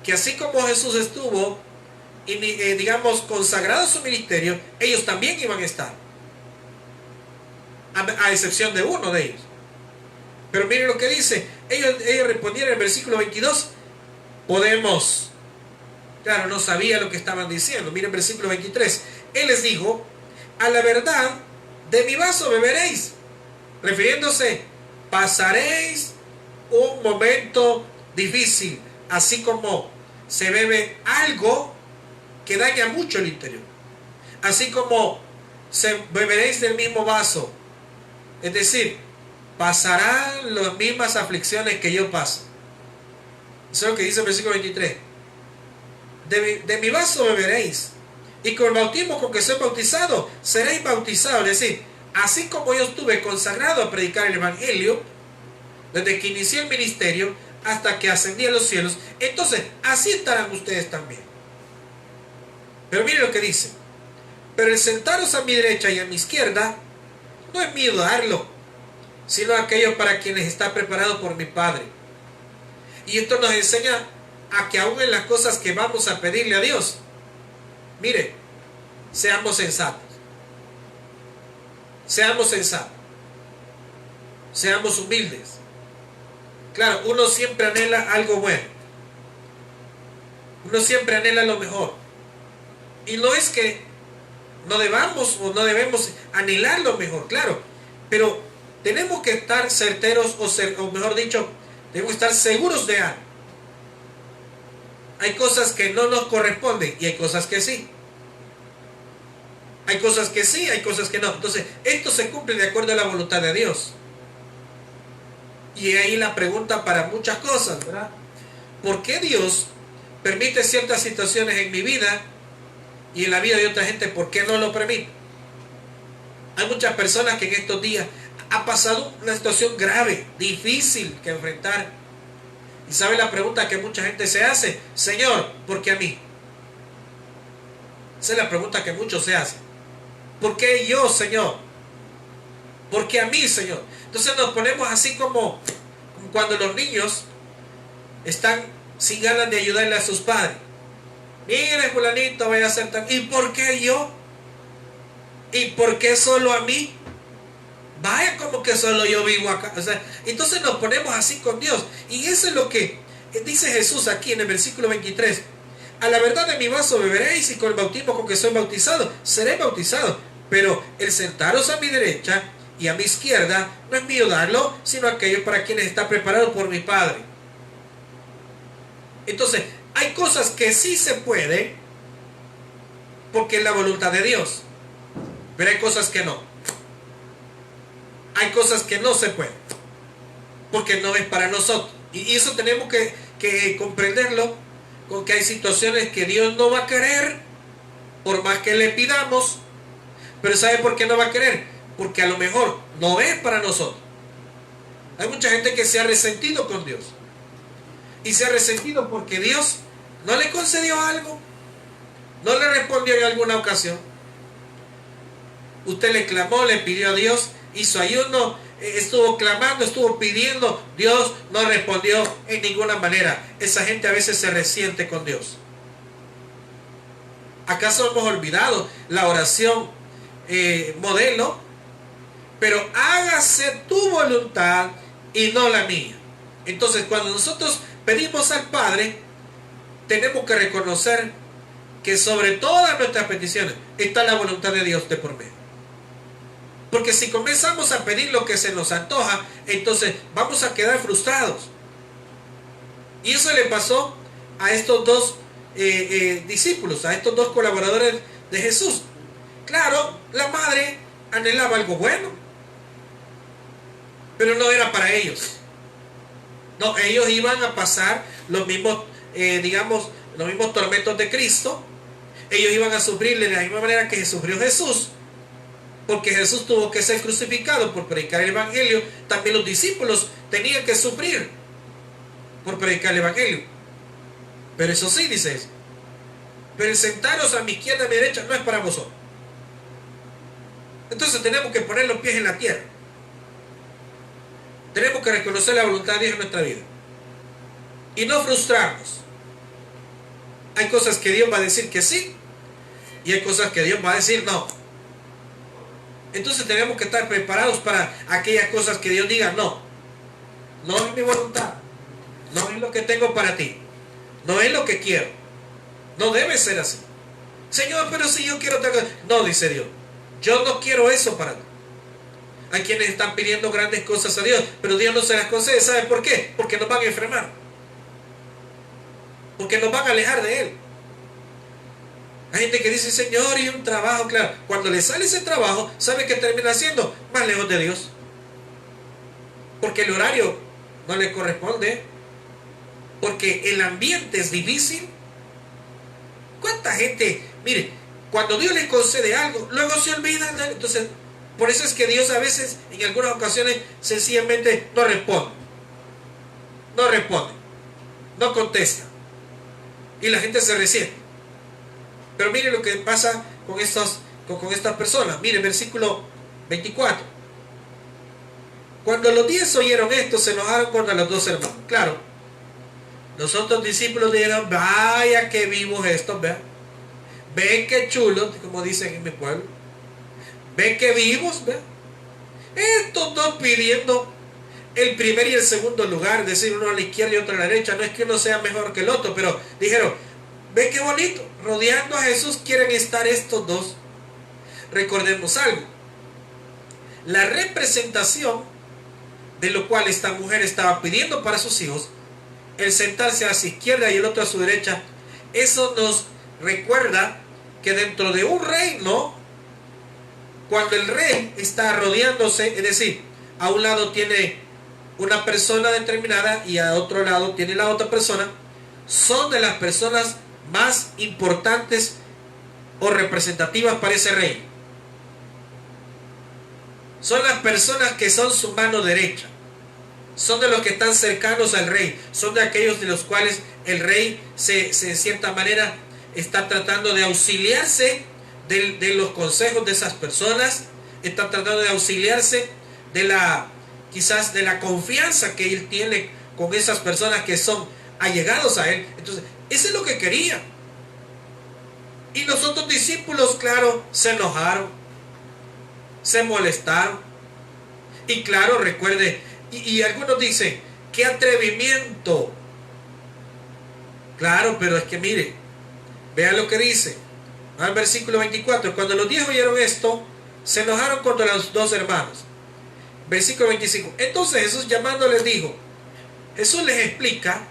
S1: que así como Jesús estuvo, digamos, consagrado a su ministerio, ellos también iban a estar, a excepción de uno de ellos. Pero miren lo que dice, ellos respondieron en el versículo 22, podemos. Claro, no sabía lo que estaban diciendo. Miren el versículo 23, Él les dijo: a la verdad, de mi vaso beberéis, refiriéndose, pasaréis un momento difícil, así como se bebe algo que daña mucho el interior, así como beberéis del mismo vaso, es decir, pasarán las mismas aflicciones que yo paso. Eso es lo que dice el versículo 23. De mi vaso beberéis, y con el bautismo con que soy bautizado, seréis bautizados. Es decir, así como yo estuve consagrado a predicar el evangelio, desde que inicié el ministerio hasta que ascendí a los cielos, entonces así estarán ustedes también. Pero miren lo que dice: pero el sentaros a mi derecha y a mi izquierda no es mío darlo, sino aquello para quienes está preparado por mi Padre. Y esto nos enseña a que aún en las cosas que vamos a pedirle a Dios, mire, seamos sensatos, seamos humildes. Claro, uno siempre anhela algo bueno, uno siempre anhela lo mejor, y no es que no debamos o no debemos anhelar lo mejor, claro, pero tenemos que estar certeros, o mejor dicho, debemos estar seguros de algo. Hay cosas que no nos corresponden y hay cosas que sí. Hay cosas que sí, hay cosas que no. Entonces, esto se cumple de acuerdo a la voluntad de Dios. Y ahí la pregunta para muchas cosas, ¿verdad? ¿Por qué Dios permite ciertas situaciones en mi vida y en la vida de otra gente? ¿Por qué no lo permite? Hay muchas personas que en estos días ha pasado una situación grave, difícil que enfrentar. Y sabe la pregunta que mucha gente se hace: Señor, ¿por qué a mí? Esa es la pregunta que muchos se hacen. ¿Por qué yo, Señor? ¿Por qué a mí, Señor? Entonces nos ponemos así como cuando los niños están sin ganas de ayudarle a sus padres. Mire, fulanito, voy a hacer tan... ¿Y por qué yo? ¿Y por qué solo a mí? Vaya, como que solo yo vivo acá. O sea, entonces nos ponemos así con Dios. Y eso es lo que dice Jesús aquí en el versículo 23. A la verdad de mi vaso beberéis, y con el bautismo con que soy bautizado, seré bautizado. Pero el sentaros a mi derecha y a mi izquierda no es mío darlo, sino aquello para quienes está preparado por mi Padre. Entonces, hay cosas que sí se puede, porque es la voluntad de Dios. Pero hay cosas que no. Hay cosas que no se pueden, porque no es para nosotros. Y eso tenemos que comprenderlo, con que hay situaciones que Dios no va a querer, por más que le pidamos. Pero ¿sabe por qué no va a querer? Porque a lo mejor no es para nosotros. Hay mucha gente que se ha resentido con Dios. Y se ha resentido porque Dios no le concedió algo, no le respondió en alguna ocasión. Usted le clamó, le pidió a Dios, hizo ayuno, estuvo clamando, estuvo pidiendo, Dios no respondió en ninguna manera. Esa gente a veces se resiente con Dios. ¿Acaso hemos olvidado la oración modelo? Pero hágase tu voluntad y no la mía. Entonces, cuando nosotros pedimos al Padre, tenemos que reconocer que sobre todas nuestras peticiones está la voluntad de Dios de por medio. Porque si comenzamos a pedir lo que se nos antoja, entonces vamos a quedar frustrados. Y eso le pasó a estos dos discípulos, a estos dos colaboradores de Jesús. Claro, la madre anhelaba algo bueno, pero no era para ellos. No, ellos iban a pasar los mismos, los mismos tormentos de Cristo. Ellos iban a sufrir de la misma manera que sufrió Jesús, porque Jesús tuvo que ser crucificado por predicar el evangelio. También los discípulos tenían que sufrir por predicar el evangelio. Pero eso sí, dice eso, pero el sentaros a mi izquierda y a mi derecha no es para vosotros. Entonces tenemos que poner los pies en la tierra. Tenemos que reconocer la voluntad de Dios en nuestra vida y no frustrarnos. Hay cosas que Dios va a decir que sí y hay cosas que Dios va a decir no. Entonces tenemos que estar preparados para aquellas cosas que Dios diga no. No es mi voluntad, no es lo que tengo para ti, no es lo que quiero. No debe ser así. Señor, pero si yo quiero... No, dice Dios, yo no quiero eso para ti. Hay quienes están pidiendo grandes cosas a Dios, pero Dios no se las concede. ¿Sabe por qué? Porque nos van a enfermar. Porque nos van a alejar de Él. Hay gente que dice, Señor, y un trabajo, claro. Cuando le sale ese trabajo, ¿sabe qué termina haciendo? Más lejos de Dios. Porque el horario no le corresponde. Porque el ambiente es difícil. ¿Cuánta gente? Mire, cuando Dios le concede algo, luego se olvidan de él. Entonces, por eso es que Dios a veces, en algunas ocasiones, sencillamente no responde. No responde. No contesta. Y la gente se resiente. Pero mire lo que pasa con estas personas. Mire, versículo 24. Cuando los 10 oyeron esto, se enojaron contra los 2 hermanos. Claro, los otros discípulos dijeron, vaya que vimos esto, ¿verdad? Ven qué chulo, como dicen en mi pueblo. Ven que vimos, ¿verdad? Estos dos pidiendo el primer y el segundo lugar, es decir, uno a la izquierda y otro a la derecha. No es que uno sea mejor que el otro, pero dijeron, ve qué bonito, rodeando a Jesús quieren estar estos dos. Recordemos algo. La representación de lo cual esta mujer estaba pidiendo para sus hijos, el sentarse a su izquierda y el otro a su derecha, eso nos recuerda que dentro de un reino, cuando el rey está rodeándose, es decir, a un lado tiene una persona determinada y a otro lado tiene la otra persona, son de las personas más importantes o representativas para ese rey. Son las personas que son su mano derecha. Son de los que están cercanos al rey. Son de aquellos de los cuales el rey se en cierta manera está tratando de auxiliarse de los consejos de esas personas. Está tratando de auxiliarse quizás de la confianza que él tiene con esas personas que son allegados a él. Entonces, eso es lo que quería. Y los otros discípulos, claro, se enojaron, se molestaron. Y claro, recuerde, y algunos dicen, ¡qué atrevimiento! Claro, pero es que mire, vea lo que dice, al versículo 24, cuando los 10 oyeron esto, se enojaron contra los 2 hermanos. Versículo 25, entonces Jesús llamándoles dijo, Jesús les explica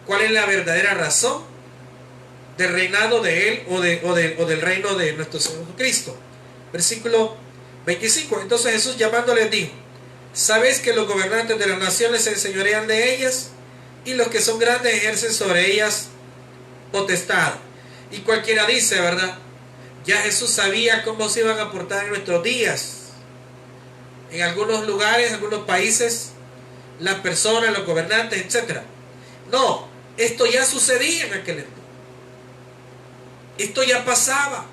S1: cuál es la verdadera razón del reinado de Él o del reino de nuestro Señor Jesucristo. Versículo 25. Entonces Jesús llamándoles dijo, ¿sabéis que los gobernantes de las naciones se enseñorean de ellas? Y los que son grandes ejercen sobre ellas potestad. Y cualquiera dice, ¿verdad? Ya Jesús sabía cómo se iban a portar en nuestros días. En algunos lugares, en algunos países, las personas, los gobernantes, etc. No, esto ya sucedía en aquel entonces. Esto ya pasaba.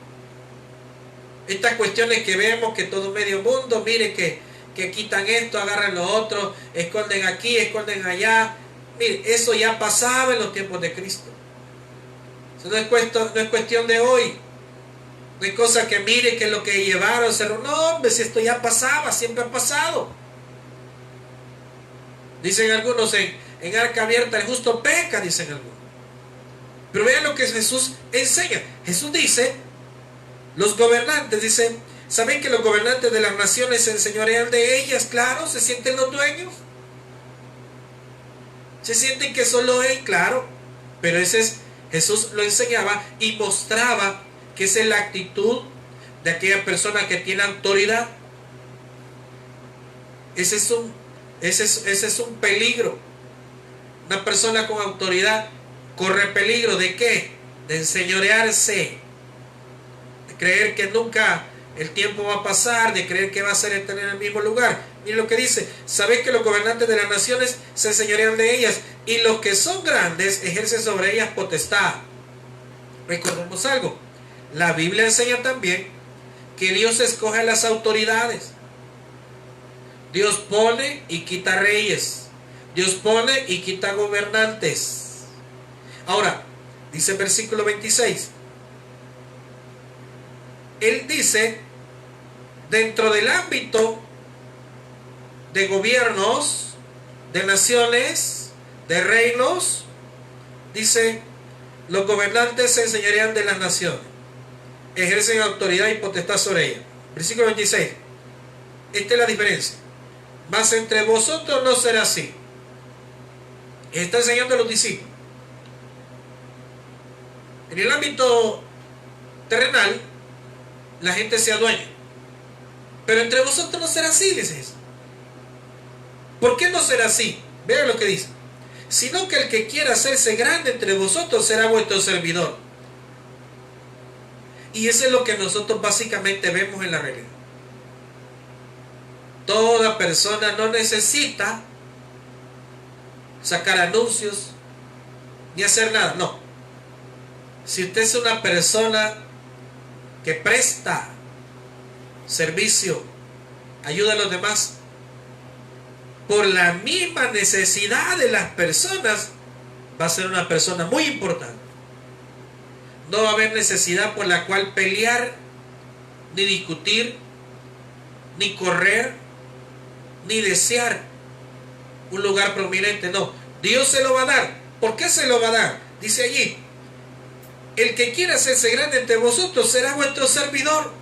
S1: Estas cuestiones que vemos que todo medio mundo, mire que quitan esto, agarran lo otro, esconden aquí, esconden allá. Mire, eso ya pasaba en los tiempos de Cristo. Eso no es cuestión de hoy. No hay cosa que mire que lo que llevaron, no, hombre, si esto ya pasaba, siempre ha pasado. Dicen algunos en arca abierta, el justo peca, dicen algunos. Pero vean lo que Jesús enseña. Jesús dice, los gobernantes, dice, ¿saben que los gobernantes de las naciones se enseñorean de ellas? Claro, se sienten los dueños. Se sienten que solo Él, claro. Pero Jesús lo enseñaba y mostraba que esa es la actitud de aquella persona que tiene autoridad. Ese es un peligro. Una persona con autoridad corre peligro ¿de qué? De enseñorearse, de creer que nunca el tiempo va a pasar, de creer que va a ser estar en el mismo lugar. Miren lo que dice, sabéis que los gobernantes de las naciones se enseñorean de ellas y los que son grandes ejercen sobre ellas potestad. Recordemos algo. La Biblia enseña también que Dios escoge a las autoridades. Dios pone y quita reyes. Dios pone y quita gobernantes. Ahora, dice el versículo 26. Él dice, dentro del ámbito de gobiernos, de naciones, de reinos, dice, los gobernantes se enseñarían de las naciones, ejercen autoridad y potestad sobre ellas. Versículo 26. Esta es la diferencia. Mas entre vosotros no será así. Está enseñando a los discípulos. En el ámbito terrenal, la gente se adueña. Pero entre vosotros no será así, dice eso. ¿Por qué no será así? Vean lo que dice. Sino que el que quiera hacerse grande entre vosotros será vuestro servidor. Y eso es lo que nosotros básicamente vemos en la realidad. Toda persona no necesita sacar anuncios ni hacer nada, no. Si usted es una persona que presta servicio, ayuda a los demás, por la misma necesidad de las personas, va a ser una persona muy importante. No va a haber necesidad por la cual pelear, ni discutir, ni correr, ni desear un lugar prominente. No, Dios se lo va a dar. ¿Por qué se lo va a dar? Dice allí, el que quiera hacerse grande entre vosotros será vuestro servidor.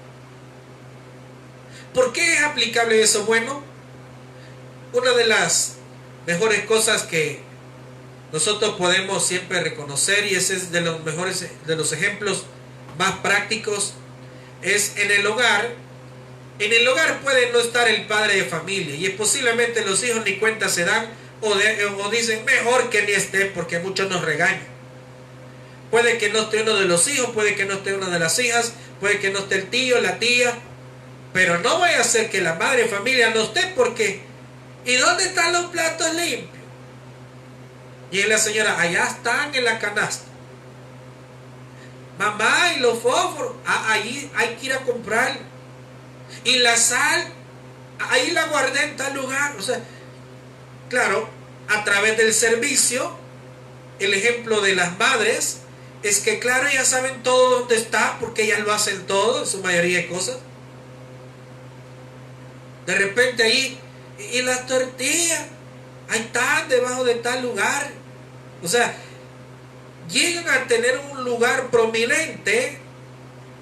S1: ¿Por qué es aplicable eso? Bueno, una de las mejores cosas que nosotros podemos siempre reconocer, y ese es de los mejores, de los ejemplos más prácticos, es en el hogar. En el hogar puede no estar el padre de familia, y posiblemente los hijos ni cuenta se dan, o dicen mejor que ni esté, porque muchos nos regañan. Puede que no esté uno de los hijos, puede que no esté una de las hijas, puede que no esté el tío, la tía, pero no vaya a ser que la madre de familia no esté, porque ¿y dónde están los platos limpios? Y la señora, allá están en la canasta. Mamá, y los fósforos, ahí hay que ir a comprar. Y la sal, ahí la guardé en tal lugar. O sea, claro, a través del servicio, el ejemplo de las madres es que, claro, ellas saben todo dónde está, porque ellas lo hacen todo, en su mayoría de cosas. De repente ahí, y las tortillas, ahí están debajo de tal lugar. O sea, llegan a tener un lugar prominente,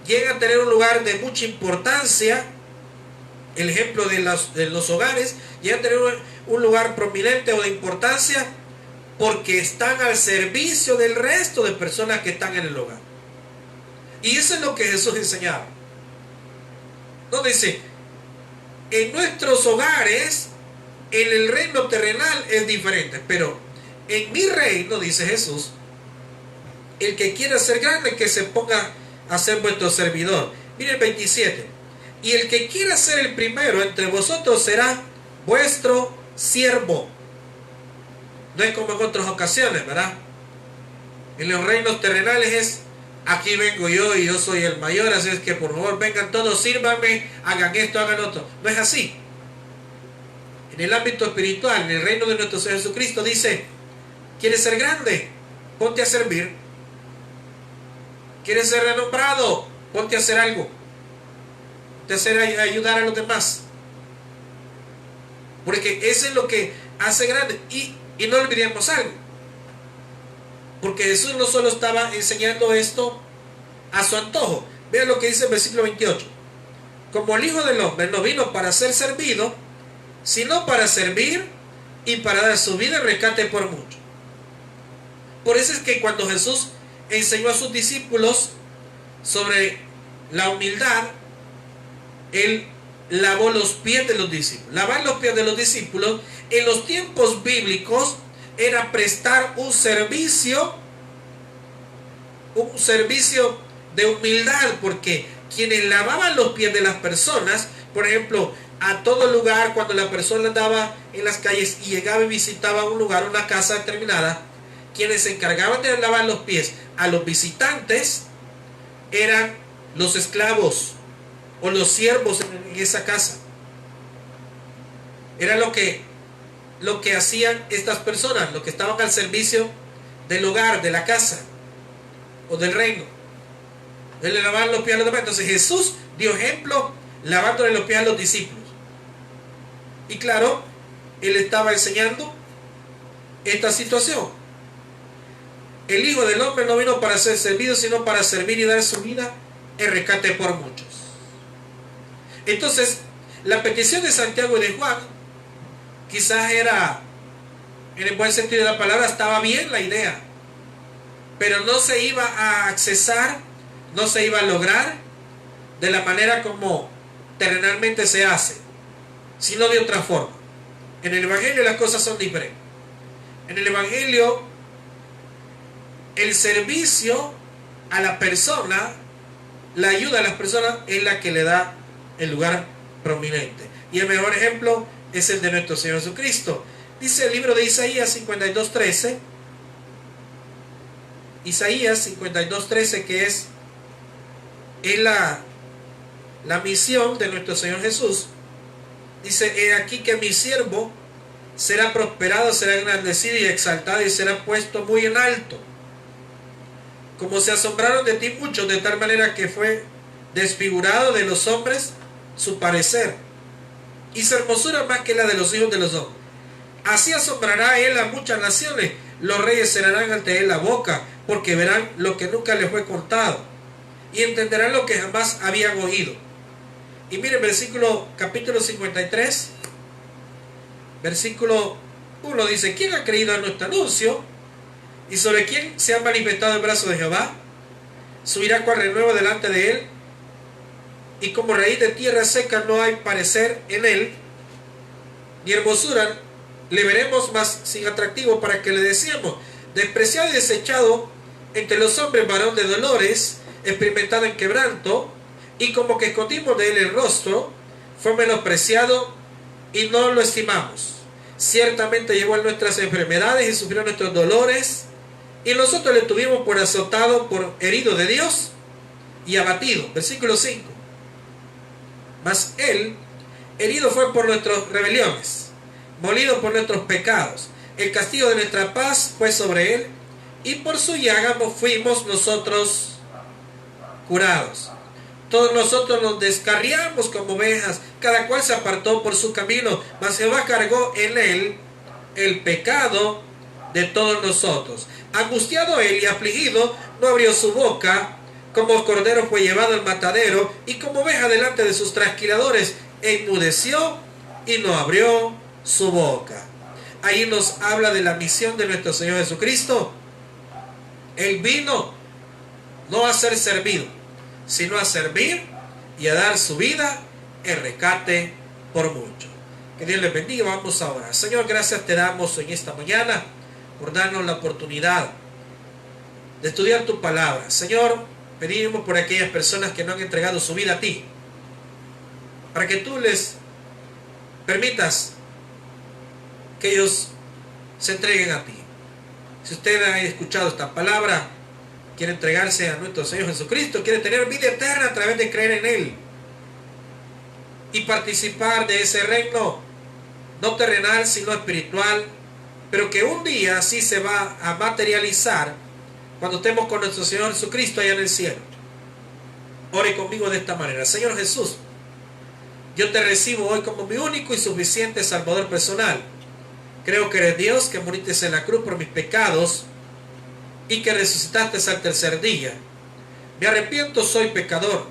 S1: llegan a tener un lugar de mucha importancia. El ejemplo de los hogares, llegan a tener un lugar prominente o de importancia porque están al servicio del resto de personas que están en el hogar. Y eso es lo que Jesús enseñaba. No dice, en nuestros hogares, en el reino terrenal es diferente, pero en mi reino, dice Jesús, el que quiera ser grande, que se ponga a ser vuestro servidor. Mire el 27. Y el que quiera ser el primero entre vosotros será vuestro siervo. No es como en otras ocasiones, ¿verdad? En los reinos terrenales es, aquí vengo yo y yo soy el mayor, así es que por favor vengan todos, sírvanme, hagan esto, hagan otro. No es así. En el ámbito espiritual, en el reino de nuestro Señor Jesucristo, dice, ¿quieres ser grande? Ponte a servir. ¿Quieres ser renombrado? Ponte a hacer algo. Ponte a hacer, ayudar a los demás. Porque eso es lo que hace grande. Y no olvidemos algo. Porque Jesús no solo estaba enseñando esto a su antojo. Vean lo que dice el versículo 28. Como el Hijo del Hombre no vino para ser servido, sino para servir y para dar su vida en rescate por muchos. Por eso es que cuando Jesús enseñó a sus discípulos sobre la humildad, Él lavó los pies de los discípulos. Lavar los pies de los discípulos en los tiempos bíblicos era prestar un servicio de humildad, porque quienes lavaban los pies de las personas, por ejemplo, a todo lugar, cuando la persona andaba en las calles y llegaba y visitaba un lugar, una casa determinada, quienes se encargaban de lavar los pies a los visitantes eran los esclavos o los siervos en esa casa. Era lo que hacían estas personas, los que estaban al servicio del hogar, de la casa o del reino. Él le lavaba los pies a los demás. Entonces Jesús dio ejemplo lavándole los pies a los discípulos. Y claro, él estaba enseñando esta situación. El Hijo del Hombre no vino para ser servido, sino para servir y dar su vida en rescate por muchos. Entonces, la petición de Santiago y de Juan, quizás era, en el buen sentido de la palabra, estaba bien la idea, pero no se iba a accesar, no se iba a lograr de la manera como terrenalmente se hace, sino de otra forma. En el Evangelio las cosas son diferentes. En el Evangelio, el servicio a la persona, la ayuda a las personas es la que le da el lugar prominente. Y el mejor ejemplo es el de nuestro Señor Jesucristo. Dice el libro de Isaías 52:13, Isaías 52:13, que es la misión de nuestro Señor Jesús. Dice: he aquí que mi siervo será prosperado, será engrandecido y exaltado, y será puesto muy en alto. Como se asombraron de ti muchos, de tal manera que fue desfigurado de los hombres su parecer, y su hermosura más que la de los hijos de los hombres. Así asombrará él a muchas naciones, los reyes cerrarán ante él la boca, porque verán lo que nunca les fue contado, y entenderán lo que jamás habían oído. Y miren, capítulo 53, versículo 1 dice: ¿quién ha creído a nuestro anuncio? ¿Y sobre quién se ha manifestado el brazo de Jehová? Subirá cual renuevo delante de él, y como raíz de tierra seca no hay parecer en él, ni hermosura le veremos, más sin atractivo para que le decíamos: despreciado y desechado entre los hombres, varón de dolores, experimentado en quebranto, y como que escondimos de él el rostro, fue menospreciado y no lo estimamos. Ciertamente llevó nuestras enfermedades y sufrió nuestros dolores, y nosotros le tuvimos por azotado, por herido de Dios y abatido. Versículo 5. Mas él herido fue por nuestras rebeliones, molido por nuestros pecados. El castigo de nuestra paz fue sobre él, y por su llaga fuimos nosotros curados. Todos nosotros nos descarriamos como ovejas, cada cual se apartó por su camino, mas Jehová cargó en él el pecado de todos nosotros. Angustiado él y afligido, no abrió su boca. Como cordero fue llevado al matadero, y como oveja delante de sus trasquiladores, enmudeció y no abrió su boca. Ahí nos habla de la misión de nuestro Señor Jesucristo. Él vino no a ser servido, sino a servir y a dar su vida en rescate por muchos. Que Dios les bendiga. Vamos a orar. Señor, gracias te damos en esta mañana por darnos la oportunidad de estudiar tu palabra. Señor, pedimos por aquellas personas que no han entregado su vida a ti, para que tú les permitas que ellos se entreguen a ti. Si usted ha escuchado esta palabra, quiere entregarse a nuestro Señor Jesucristo, quiere tener vida eterna a través de creer en Él y participar de ese reino, no terrenal sino espiritual, pero que un día sí se va a materializar cuando estemos con nuestro Señor Jesucristo allá en el cielo. Ore conmigo de esta manera: Señor Jesús, yo te recibo hoy como mi único y suficiente Salvador personal. Creo que eres Dios, que moriste en la cruz por mis pecados y que resucitaste al tercer día. Me arrepiento, soy pecador.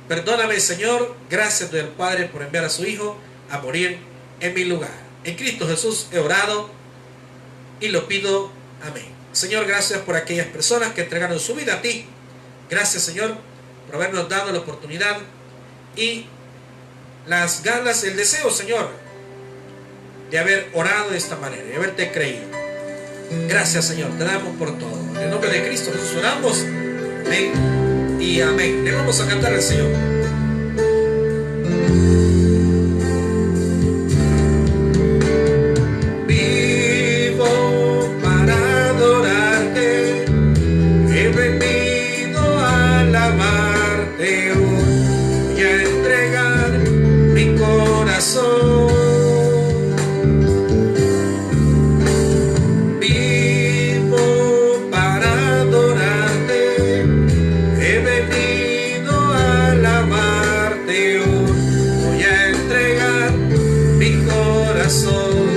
S1: Perdóname, Señor. Gracias doy al Padre por enviar a su Hijo a morir en mi lugar. En Cristo Jesús he orado y lo pido. Amén. Señor, gracias por aquellas personas que entregaron su vida a ti. Gracias, Señor, por habernos dado la oportunidad y las ganas, el deseo, Señor, de haber orado de esta manera, de haberte creído. Gracias, Señor, te damos por todo. En el nombre de Cristo Jesús oramos. Amén y amén. Le vamos a cantar al Señor. Vivo para adorarte, he venido a amarte hoy, voy a entregar mi corazón. Vivo para adorarte, he venido a alabarte hoy, voy a entregar mi corazón.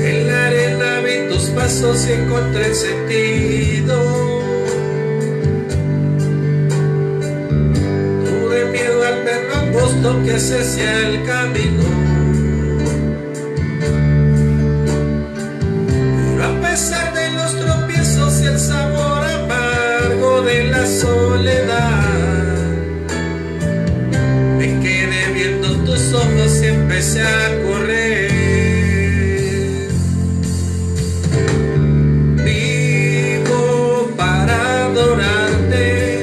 S1: En la arena vi tus pasos y encontré el sentido. Tuve miedo al ver lo angosto que se hacía el camino, pero a pesar de los tropiezos y el sabor amargo de la soledad, me quedé viendo tus ojos y empecé a correr. Vivo para adorarte,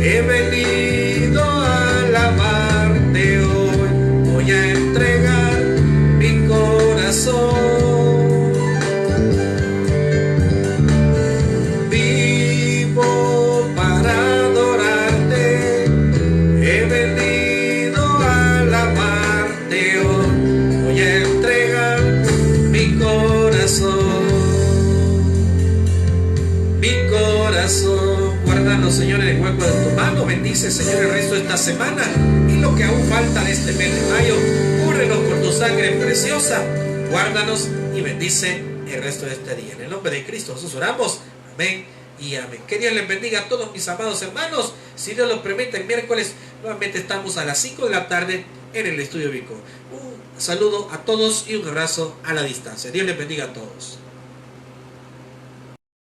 S1: he venido a alabarte hoy, voy a entregar mi corazón. Vivo para adorarte, he venido a alabarte hoy, voy a entregar mi corazón. Mi corazón, guárdalo, Señor, en el hueco de tu mano. Bendice, Señor, el resto de esta semana y lo que aún falta de este mes de mayo. Cúbrenos con tu sangre preciosa, guárdanos y bendice el resto de este día. En el nombre de Cristo Jesús oramos. Amén y amén. Que Dios les bendiga a todos mis amados hermanos. Si Dios lo permite, el miércoles nuevamente estamos a las 5 de la tarde en el estudio bíblico. Un saludo a todos y un abrazo a la distancia. Dios les bendiga a todos.